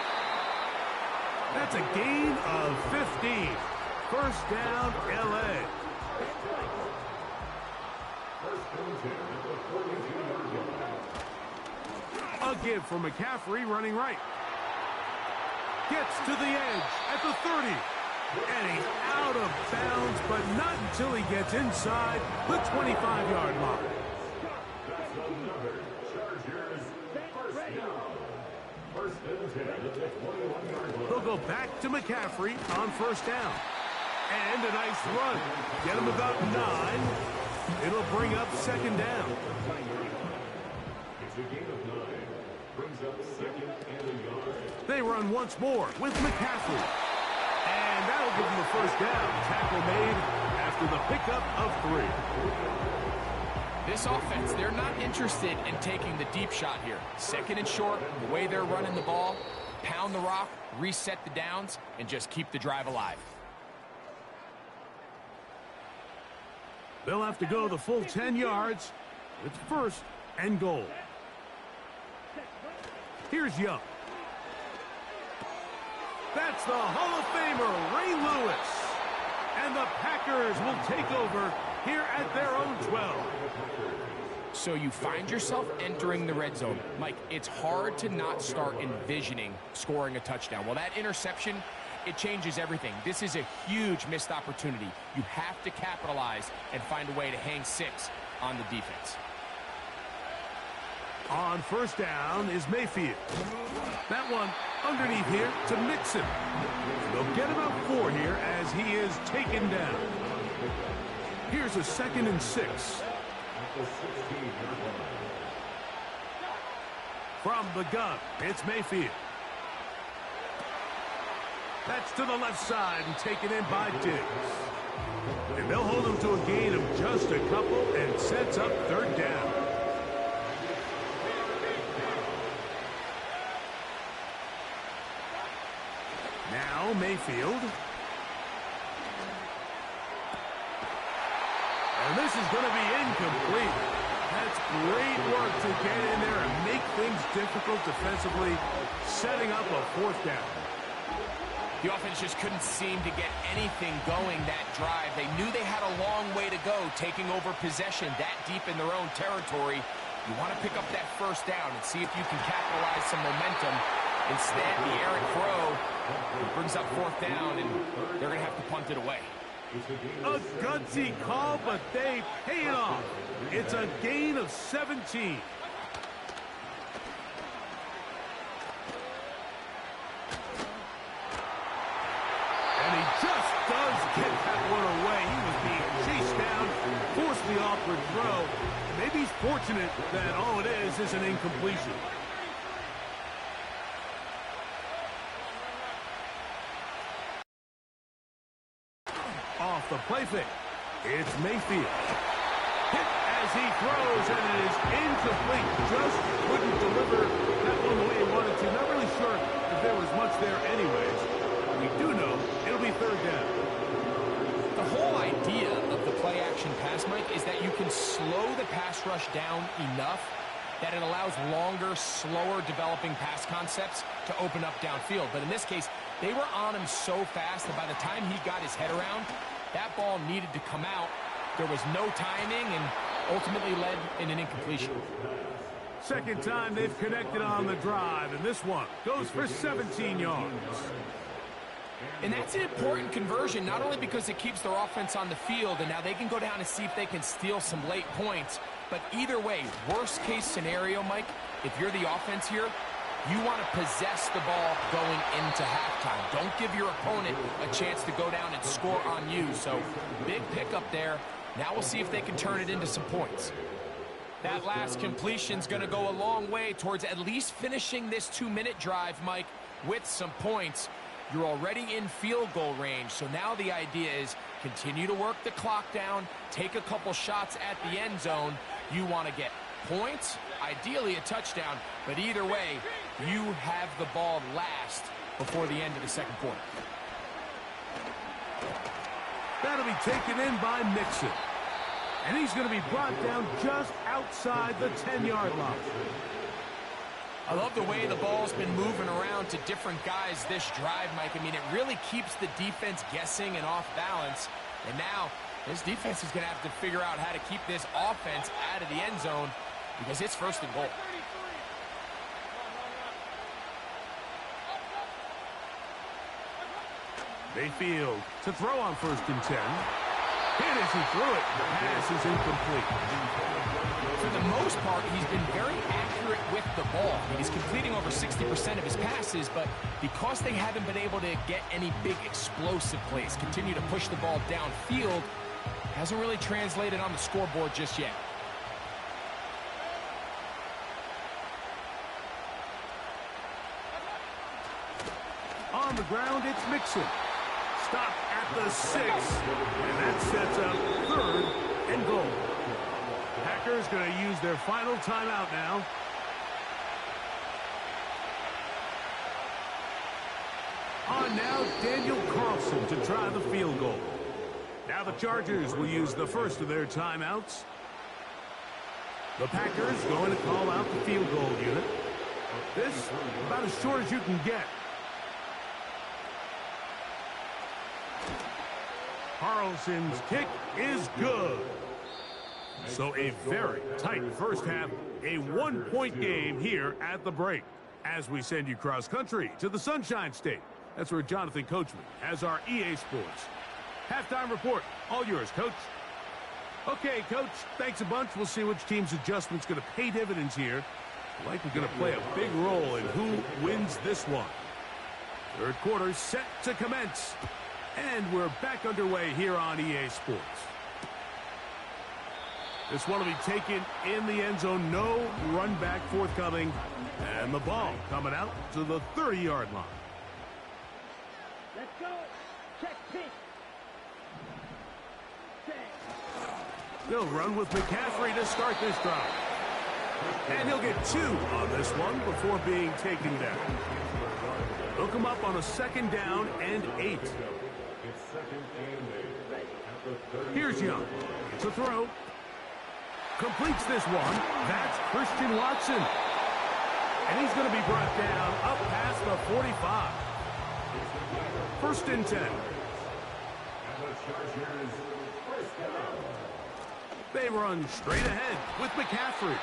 That's a gain of 15. First down, L.A. A give for McCaffrey running right. Gets to the edge at the 30. And he's out of bounds, but not until he gets inside the 25-yard line. They'll go back to McCaffrey on first down. And a nice run. Get him about 9. It'll bring up 2nd down. They run once more with McCaffrey. And that'll give them the first down. Tackle made after the pickup of 3. This offense, they're not interested in taking the deep shot here. 2nd and short, the way they're running the ball, pound the rock, reset the downs, and just keep the drive alive. They'll have to go the full 10 yards. It's 1st and goal. Here's Young. That's the Hall of Famer, Ray Lewis. And the Packers will take over here at their own 12. So you find yourself entering the red zone. Mike, it's hard to not start envisioning scoring a touchdown. Well, that interception, it changes everything. This is a huge missed opportunity. You have to capitalize and find a way to hang 6 on the defense. On first down is Mayfield. That one underneath here to Mixon. They'll get about 4 here as he is taken down. Here's a 2nd and 6. From the gun, it's Mayfield. That's to the left side and taken in by Diggs. And they'll hold him to a gain of just a couple and sets up 3rd down. Now Mayfield. And this is going to be incomplete. That's great work to get in there and make things difficult defensively, setting up a 4th down. The offense just couldn't seem to get anything going that drive. They knew they had a long way to go, taking over possession that deep in their own territory. You want to pick up that first down and see if you can capitalize some momentum. Instead, the errant throw brings up 4th down, and they're going to have to punt it away. A gutsy call, but they pay it off. It's a gain of 17. And he just does get that one away. He was being chased down, forced the awkward throw. Maybe he's fortunate that all it is an incompletion. Off the play fake. It's Mayfield. Hit as he throws, and it is incomplete. Just couldn't deliver that one the way he wanted to. Not really sure if there was much there anyways. We do know it'll be 3rd down. The whole idea of the play-action pass, Mike, is that you can slow the pass rush down enough that it allows longer, slower developing pass concepts to open up downfield. But in this case, they were on him so fast that by the time he got his head around, that ball needed to come out. There was no timing and ultimately led in an incompletion. Second time they've connected on the drive, and this one goes for 17 yards. And that's an important conversion, not only because it keeps their offense on the field, and now they can go down and see if they can steal some late points. But either way, worst case scenario, Mike, if you're the offense here, you want to possess the ball going into halftime. Don't give your opponent a chance to go down and score on you. So big pickup there. Now we'll see if they can turn it into some points. That last completion's going to go a long way towards at least finishing this 2-minute drive, Mike, with some points. You're already in field goal range, so now the idea is continue to work the clock down, take a couple shots at the end zone. You want to get points, ideally a touchdown, but either way, you have the ball last before the end of the second quarter. That'll be taken in by Mixon. And he's going to be brought down just outside the 10-yard line. I love the way the ball's been moving around to different guys this drive, Mike. I mean, it really keeps the defense guessing and off balance. And now, this defense is going to have to figure out how to keep this offense out of the end zone because it's first and goal. Mayfield to throw on 1st and 10. Hit as he threw it. The pass is incomplete. For the most part, he's been very accurate with the ball. I mean, he's completing over 60% of his passes, but because they haven't been able to get any big explosive plays, continue to push the ball downfield, hasn't really translated on the scoreboard just yet. On the ground, it's Mixon. Stop at the 6, and that sets up 3rd and goal. Packers going to use their final timeout now. On now, Daniel Carlson to try the field goal. Now the Chargers will use the first of their timeouts. The Packers going to call out the field goal unit. This about as short as you can get. Carlson's kick is good. So a very tight first half, a 1-point game here at the break. As we send you cross-country to the Sunshine State. That's where Jonathan Coachman has our EA Sports halftime report. All yours, Coach. Okay, Coach, thanks a bunch. We'll see which team's adjustment's going to pay dividends here. Likely going to play a big role in who wins this one. Third quarter set to commence. And we're back underway here on EA Sports. This one will be taken in the end zone. No run back forthcoming. And the ball coming out to the 30-yard line. Let's go. Check pitch. They'll run with McCaffrey to start this drive. And he'll get 2 on this one before being taken down. They'll come up on a 2nd down and 8. Here's Young. It's a throw. Completes this one. That's Christian Watson. And he's going to be brought down up past the 45. 1st and 10. They run straight ahead with McCaffrey.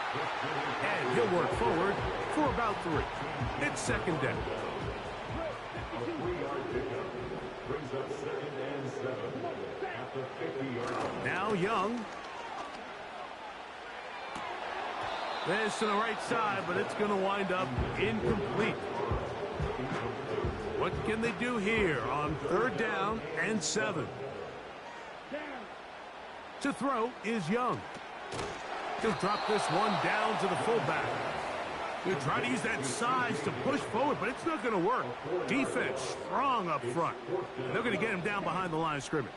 And he'll work forward for about 3. It's 2nd down. Now Young. This to the right side, but it's going to wind up incomplete. What can they do here on 3rd down and 7? To throw is Young. He'll drop this one down to the fullback. He'll try to use that size to push forward, but it's not going to work. Defense strong up front. They're going to get him down behind the line of scrimmage.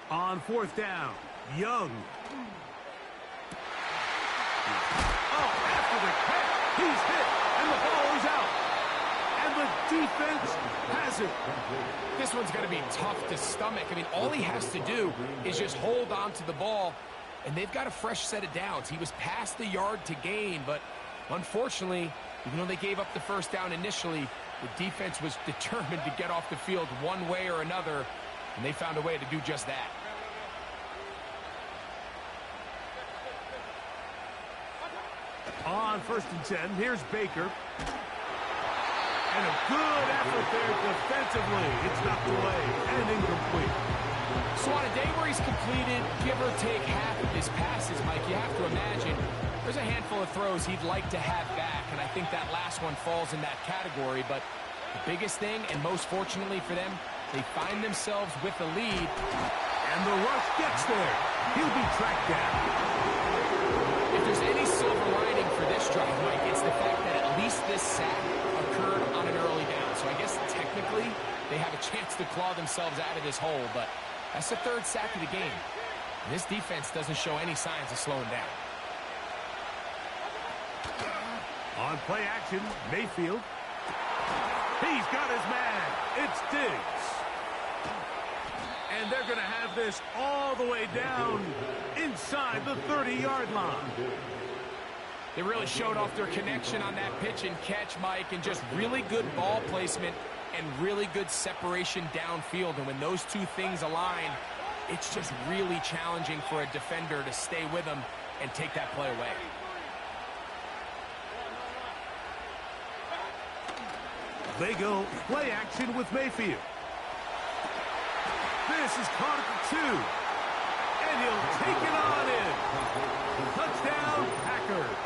On 4th down, Young. Oh, after the catch, he's hit, and the ball is out. And the defense has it. This one's going to be tough to stomach. I mean, all he has to do is just hold on to the ball and they've got a fresh set of downs. He was past the yard to gain, but unfortunately, even though they gave up the first down initially, the defense was determined to get off the field one way or another, and they found a way to do just that. On 1st and 10, here's Baker. And a good effort there defensively. It's knocked away and incomplete. So on a day where he's completed, give or take half of his passes, Mike, you have to imagine there's a handful of throws he'd like to have back, and I think that last one falls in that category. But the biggest thing, and most fortunately for them, they find themselves with the lead. And the rush gets there. He'll be tracked down. If there's any silver lining for this drive, Mike, it's the fact that at least this sack occurred on an early down. So I guess technically they have a chance to claw themselves out of this hole, but that's the 3rd sack of the game. And this defense doesn't show any signs of slowing down. On play action, Mayfield. He's got his man. It's Diggs. And they're going to have this all the way down inside the 30-yard line. They really showed off their connection on that pitch and catch, Mike, and just really good ball placement and really good separation downfield. And when those two things align, it's just really challenging for a defender to stay with them and take that play away. They go play action with Mayfield. This is caught at the 2. And he'll take it on in. Touchdown, Packers.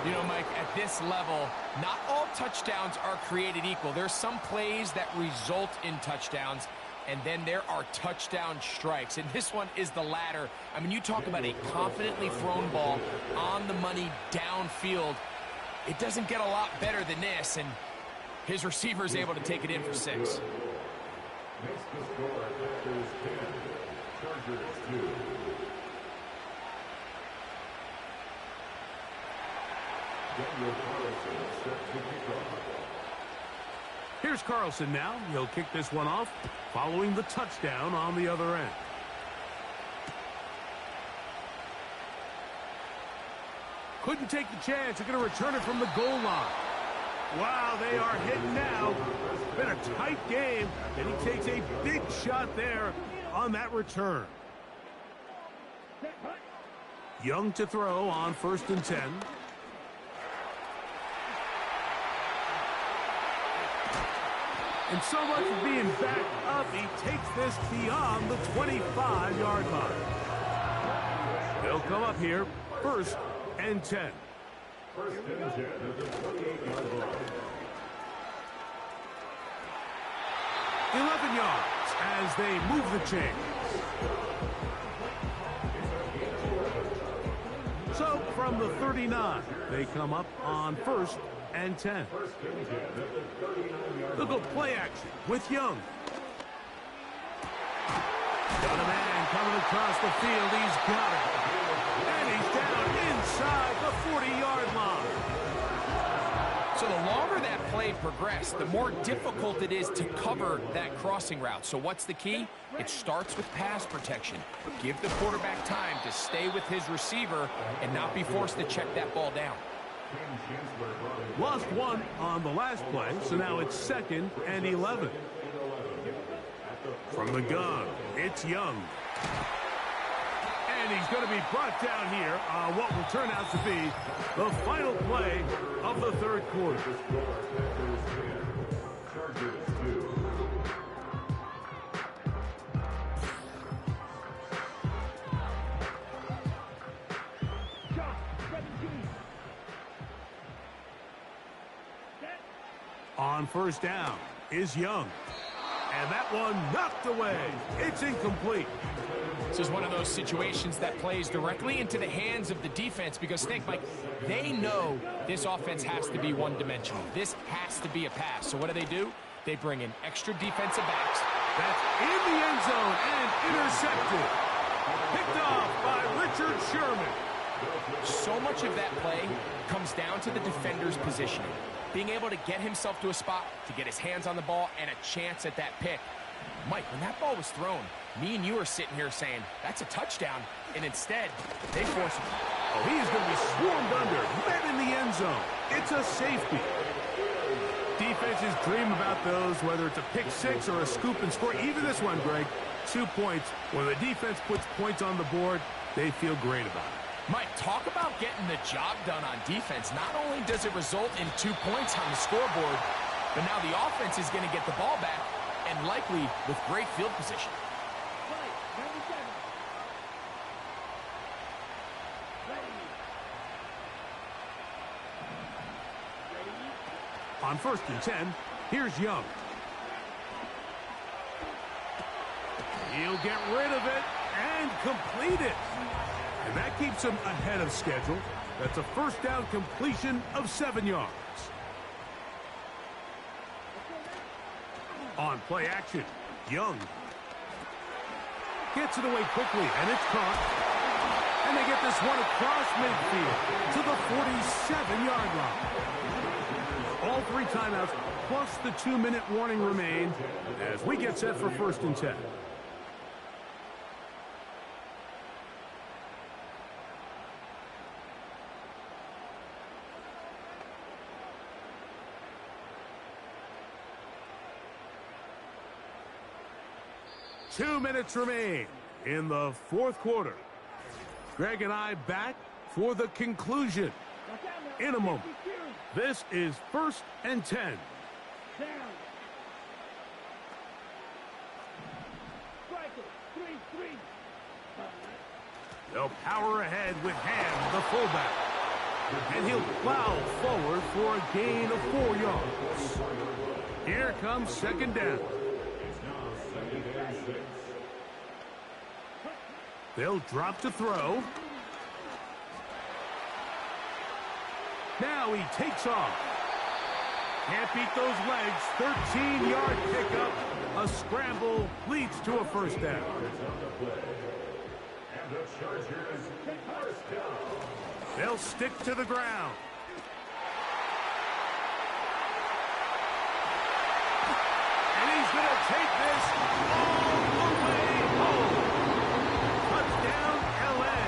You know, Mike, at this level, not all touchdowns are created equal. There's some plays that result in touchdowns, and then there are touchdown strikes. And this one is the latter. I mean, you talk about a confidently thrown ball on the money downfield. It doesn't get a lot better than this, and his receiver is able to take it in for 6. Next to score, Packers 10, Chargers 2. Daniel Carlson set to kick off. Here's Carlson now. He'll kick this one off following the touchdown on the other end. Couldn't take the chance. They're going to return it from the goal line. Wow, they are hitting now. It's been a tight game, and he takes a big shot there on that return. Young to throw on 1st and 10. And so much for being backed up, he takes this beyond the 25-yard line. They'll come up here 1st and 10. 1st and 10 at the 28-yard line. 11 yards as they move the chains. So from the 39, they come up on 1st and 10. They'll go play action with Young. Got a man coming across the field. He's got it. And he's down inside the 40-yard line. So the longer that play progressed, the more difficult it is to cover that crossing route. So what's the key? It starts with pass protection. Give the quarterback time to stay with his receiver and not be forced to check that ball down. Lost one on the last play, so now it's 2nd and 11. From the gun, it's Young. And he's going to be brought down here on what will turn out to be the final play of the 3rd quarter. On 1st down is Young. And that one knocked away. It's incomplete. This is one of those situations that plays directly into the hands of the defense because, think, Mike, they know this offense has to be one-dimensional. This has to be a pass. So what do? They bring in extra defensive backs. That's in the end zone and intercepted. Picked off by Richard Sherman. So much of that play comes down to the defender's positioning. Being able to get himself to a spot, to get his hands on the ball, and a chance at that pick. Mike, when that ball was thrown, me and you were sitting here saying, that's a touchdown, and instead, they force him. Oh, he's going to be swarmed under, met in the end zone. It's a safety. Defenses dream about those, whether it's a pick six or a scoop and score. Even this one, Greg, 2 points. When the defense puts points on the board, they feel great about it. Mike, talk about getting the job done on defense. Not only does it result in 2 points on the scoreboard, but now the offense is going to get the ball back, and likely with great field position. On 1st and 10, here's Young. He'll get rid of it and complete it. And that keeps him ahead of schedule. That's a first down completion of 7 yards. On play action, Young gets it away quickly, and it's caught. And they get this one across midfield to the 47-yard line. All 3 timeouts, plus the 2-minute warning remain as we get set for 1st and 10. Two minutes remain in the 4th quarter. Greg and I back for the conclusion in a moment. This is 1st and 10. Down. Striker, 3-3. They'll power ahead with Ham, the fullback. And he'll plow forward for a gain of 4 yards. Here comes 2nd down. They'll drop to throw. Now he takes off. Can't beat those legs. 13-yard pickup. A scramble leads to a first down. They'll stick to the ground. And he's going to take this all the way home. Touchdown, LA.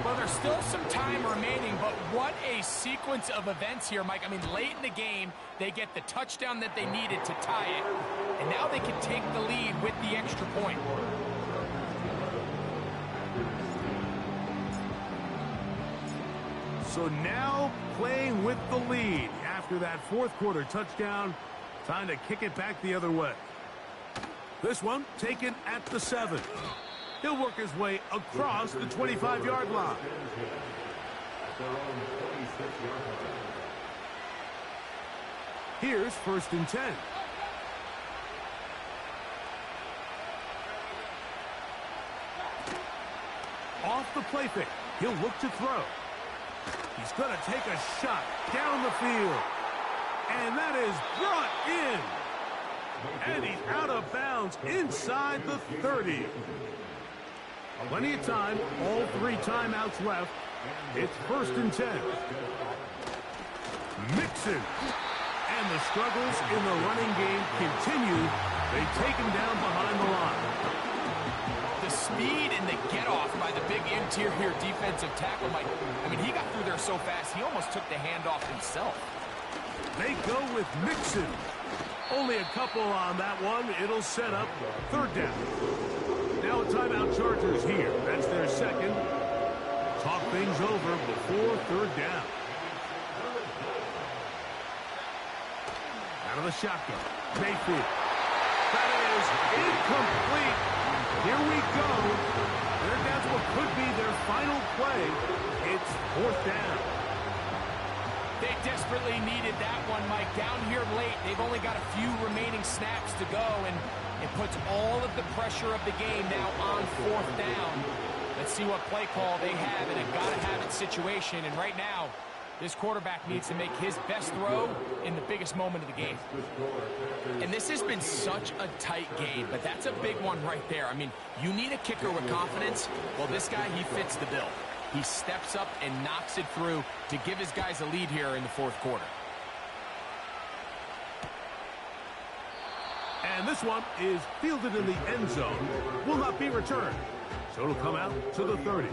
Well, there's still some time remaining, but what a sequence of events here, Mike. I mean, late in the game, they get the touchdown that they needed to tie it, and now they can take the lead with the extra point. So now playing with the lead after that 4th quarter touchdown. Time to kick it back the other way. This one taken at the 7. He'll work his way across the 25-yard line. Here's 1st and 10. Off the play fake. He'll look to throw. He's going to take a shot down the field. And that is brought in. And he's out of bounds inside the 30. Plenty of time. All 3 timeouts left. It's 1st and 10. Mixon. And the struggles in the running game continue. They take him down behind the line. The speed and the get-off by the big interior defensive tackle, Mike. I mean, he got through there so fast, he almost took the handoff himself. They go with Mixon. Only a couple on that one. It'll set up 3rd down. Now a timeout Chargers here. That's their 2nd. Talk things over before 3rd down. Out of the shotgun. Mayfield. That is incomplete. Here we go. They're down to what could be their final play. It's 4th down. They desperately needed that one, Mike. Down here late, they've only got a few remaining snaps to go, and it puts all of the pressure of the game now on 4th down. Let's see what play call they have in a gotta-have-it situation, and right now, this quarterback needs to make his best throw in the biggest moment of the game. And this has been such a tight game, but that's a big one right there. I mean, you need a kicker with confidence. Well, this guy, he fits the bill. He steps up and knocks it through to give his guys a lead here in the 4th quarter. And this one is fielded in the end zone. Will not be returned. So it'll come out to the 30.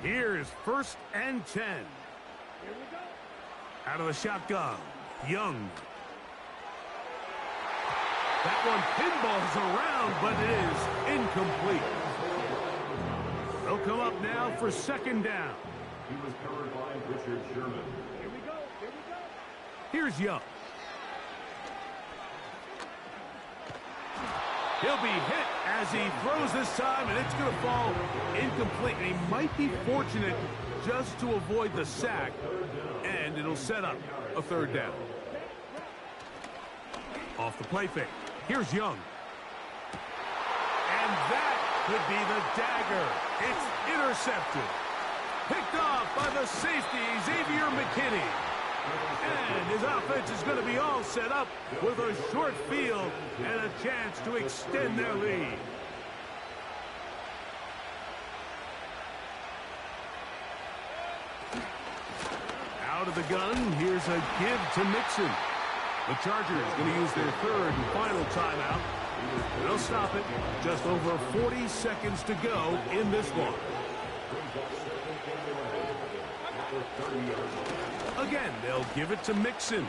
Here's 1st and 10. Out of the shotgun, Young. That one pinballs around, but it is incomplete. They'll come up now for 2nd down. He was covered by Richard Sherman. Here's Young. He'll be hit as he throws this time, and it's going to fall incomplete. And he might be fortunate just to avoid the sack, and it'll set up a 3rd down. Off the play fake. Here's Young. And that could be the dagger. It's intercepted. Picked off by the safety, Xavier McKinney. And his offense is going to be all set up with a short field and a chance to extend their lead. Out of the gun, here's a give to Mixon. The Chargers going to use their 3rd and final timeout. They'll stop it. Just over 40 seconds to go in this one. Again, they'll give it to Mixon.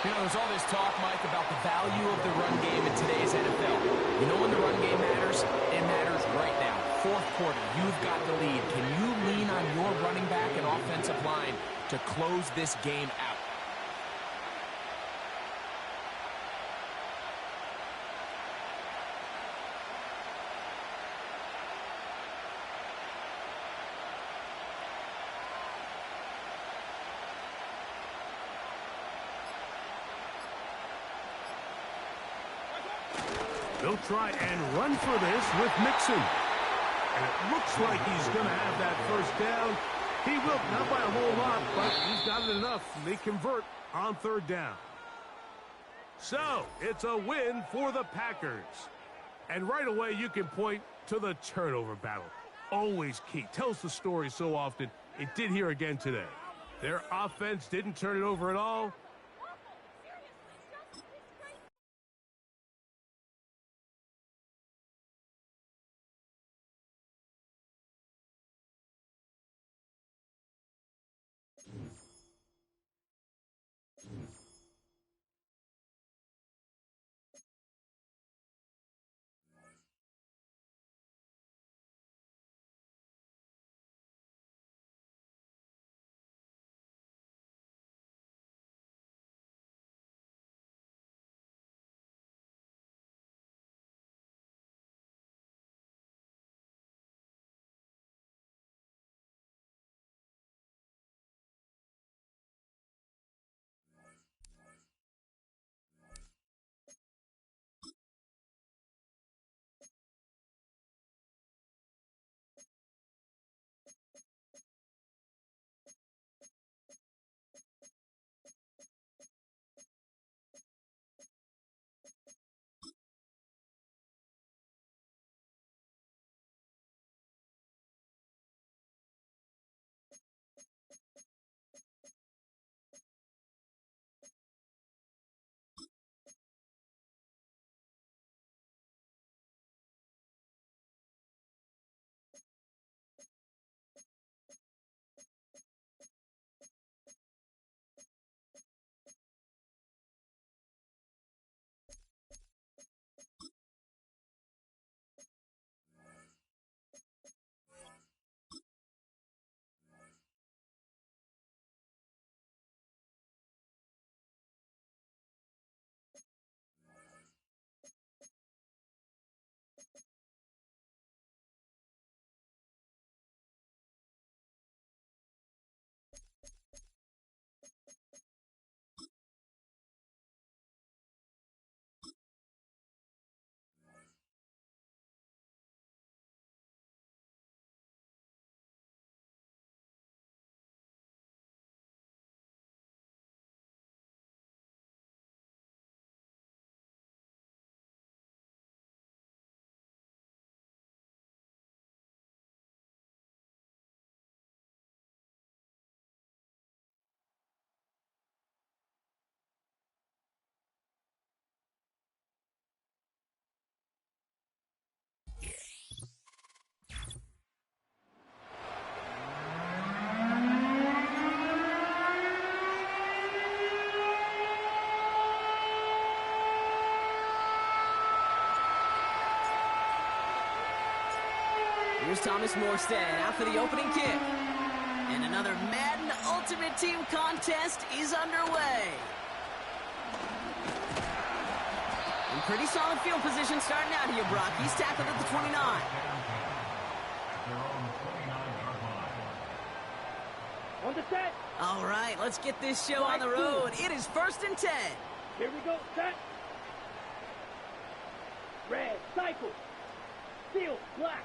You know, there's all this talk, Mike, about the value of the run game in today's NFL. You know when the run game matters? It matters right now. 4th quarter, you've got the lead. Can you lean on your running back and offensive line to close this game out? They'll try and run for this with Mixon. And it looks like he's going to have that 1st down. He will, not by a whole lot, but he's got it enough. They convert on 3rd down. So, it's a win for the Packers. And right away, you can point to the turnover battle. Always key. Tells the story so often. It did here again today. Their offense didn't turn it over at all. Here's Thomas Morstead out for the opening kick. And another Madden Ultimate Team contest is underway. In pretty solid field position starting out here, Brock. He's tackled at the 29. On the set. All right, let's get this show on the road. It is 1st and 10. Here we go. Set. Red, cycle. Steel, black.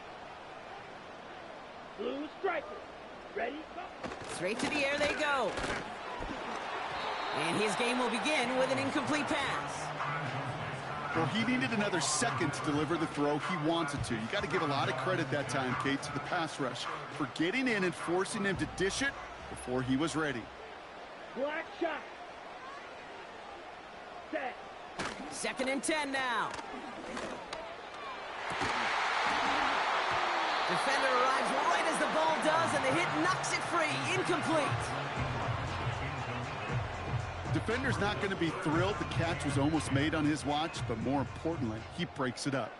Blue, striker. Ready, go. Straight to the air they go. And his game will begin with an incomplete pass. Well, he needed another second to deliver the throw he wanted to. You got to give a lot of credit that time, Kate, to the pass rush for getting in and forcing him to dish it before he was ready. Black shot. Set. 2nd and 10 now. Defender arrives right as the ball does, and the hit knocks it free. Incomplete. Defender's not going to be thrilled the catch was almost made on his watch, but more importantly, he breaks it up.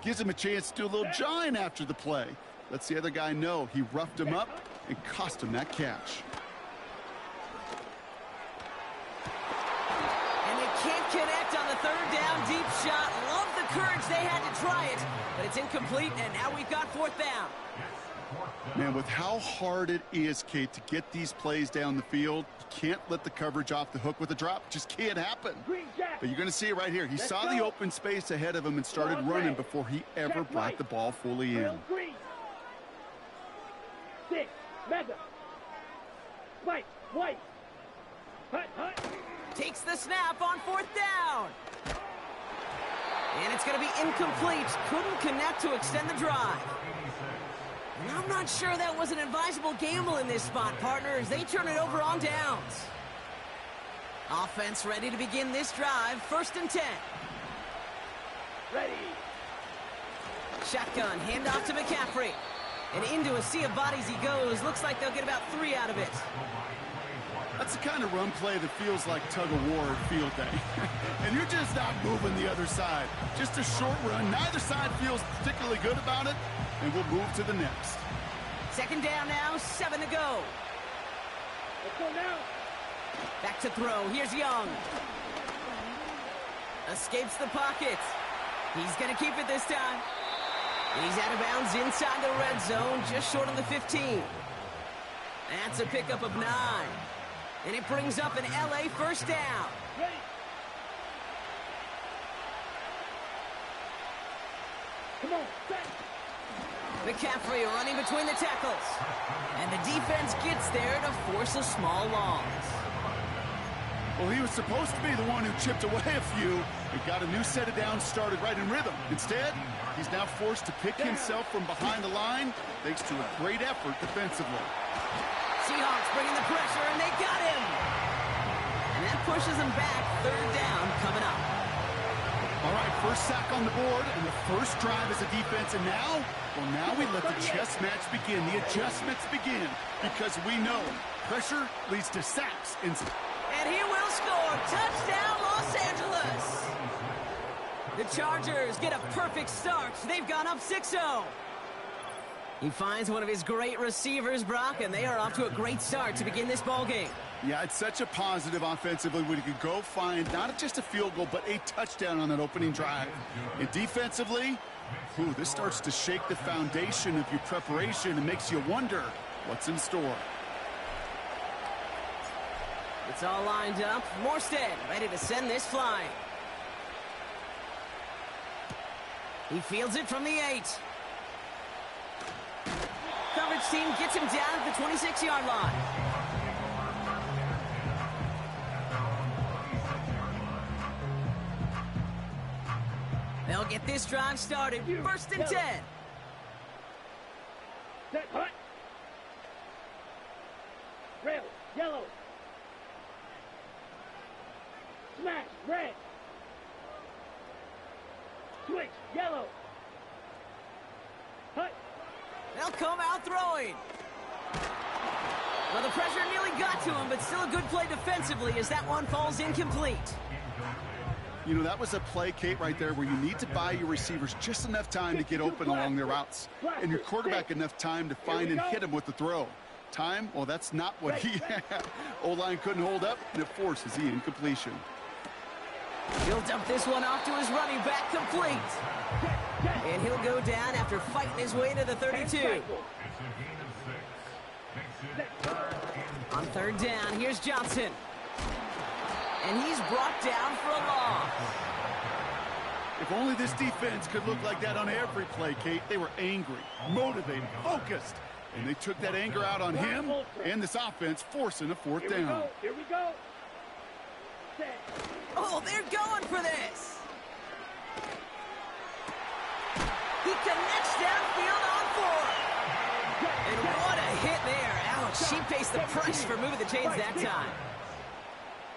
Gives him a chance to do a little jawing after the play. Lets the other guy know he roughed him up and cost him that catch. And they can't connect on the 3rd down deep shot. Love the courage they had to try it, but it's incomplete, and now we've got 4th down. Man, with how hard it is, Kate, to get these plays down the field, you can't let the coverage off the hook with a drop. It just can't happen. But you're going to see it right here. He saw the open space ahead of him and started running before he ever brought the ball fully in. Green. 6, mega. White, white. Hut, hut. Takes the snap on 4th down. And it's going to be incomplete. Couldn't connect to extend the drive. And I'm not sure that was an advisable gamble in this spot, partner, as they turn it over on downs. Offense ready to begin this drive. 1st and 10. Ready. Shotgun, handoff to McCaffrey. And into a sea of bodies he goes. Looks like they'll get about 3 out of it. That's the kind of run play that feels like tug-of-war at field day. And you're just not moving the other side. Just a short run. Neither side feels particularly good about it. And we'll move to the next. 2nd down now, 7 to go. Let's go now. Back to throw. Here's Young. Escapes the pocket. He's going to keep it this time. And he's out of bounds inside the red zone, just short of the 15. That's a pickup of 9. And it brings up an LA 1st down. Ready. Come on, set. McCaffrey running between the tackles. And the defense gets there to force a small loss. Well, he was supposed to be the one who chipped away a few and got a new set of downs started right in rhythm. Instead, he's now forced to pick himself from behind the line thanks to a great effort defensively. Seahawks bringing the pressure, and they got him. And that pushes him back. 3rd down coming up. All right, first sack on the board, and the first drive as a defense. And now, well, now we let the chess match begin. The adjustments begin because we know pressure leads to sacks. And he will score. Touchdown, Los Angeles. The Chargers get a perfect start. They've gone up 6-0. He finds one of his great receivers, Brock, and they are off to a great start to begin this ball game. Yeah, it's such a positive offensively when you can go find not just a field goal, but a touchdown on that opening drive. And defensively, this starts to shake the foundation of your preparation and makes you wonder what's in store. It's all lined up. Morstead ready to send this flying. He fields it from the 8. Coverage team gets him down at the 26-yard line. They'll get this drive started. 1st and 10. Set, hut. Rail, yellow. Smash, red. Switch, yellow. Hut. They'll come out throwing. Well, the pressure nearly got to him, but still a good play defensively as that one falls incomplete. You know, that was a play, Kate, right there where you need to buy your receivers just enough time to get open along their routes, and your quarterback enough time to find and hit him with the throw. Time, well, that's not what he had. O-line couldn't hold up, and it forces the incompletion. He'll dump this one off to his running back, complete. And he'll go down after fighting his way to the 32. On third down, here's Johnson. And he's brought down for a loss. If only this defense could look like that on every play, Kate. They were angry, motivated, focused. And they took that anger out on him and this offense, forcing a fourth down. Here we go. Set. Oh, they're going for this. He connects downfield on 4. And what a hit there. Ouch, she pays the price for moving the chains that time.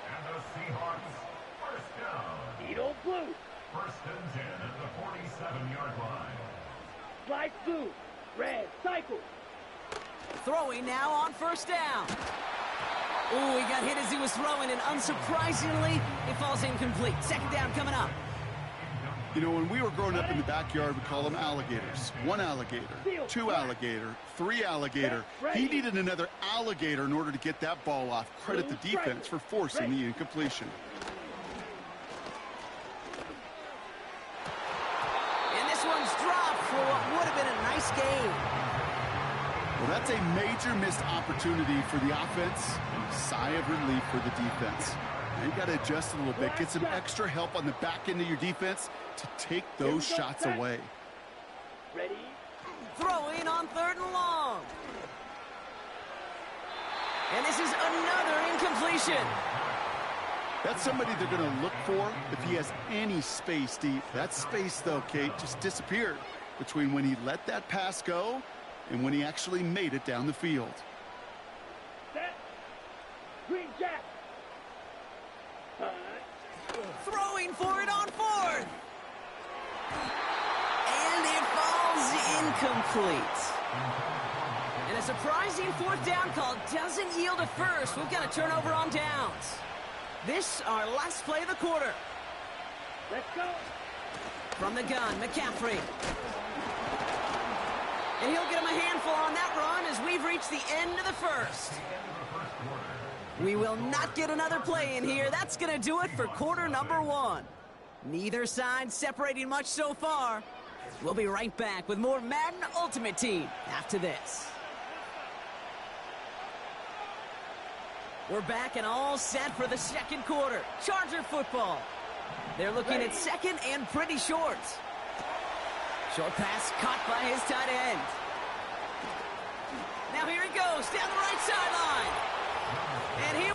And the Seahawks, first down. Needle blue. First and 10 at the 47-yard line. Slide blue. Red. Cycle. Throwing now on first down. Oh, he got hit as he was throwing, and unsurprisingly, it falls incomplete. Second down coming up. You know, when we were growing up in the backyard, we call them alligators. 1 alligator, 2 alligator, 3 alligator. He needed another alligator in order to get that ball off. Credit the defense for forcing the incompletion. And this one's dropped for what would have been a nice game. Well, that's a major missed opportunity for the offense and a sigh of relief for the defense. Now you got to adjust a little bit, get some extra help on the back end of your defense to take those shots away. Ready. Throwing on third and long. And this is another incompletion. That's somebody they're going to look for if he has any space deep. That space, though, Kate, just disappeared between when he let that pass go and when he actually made it down the field. Set. Green jack. Throwing for it on 4th. And it falls incomplete. And a surprising 4th down call doesn't yield a first. We've got a turnover on downs. This our last play of the quarter. Let's go. From the gun, McCaffrey. And he'll get him a handful on that run as we've reached the end of the first. We will not get another play in here. That's going to do it for quarter number 1. Neither side separating much so far. We'll be right back with more Madden Ultimate Team after this. We're back and all set for the second quarter. Charger football. They're looking at second and pretty short. Short pass caught by his tight end. Now here he goes down the right sideline. And here...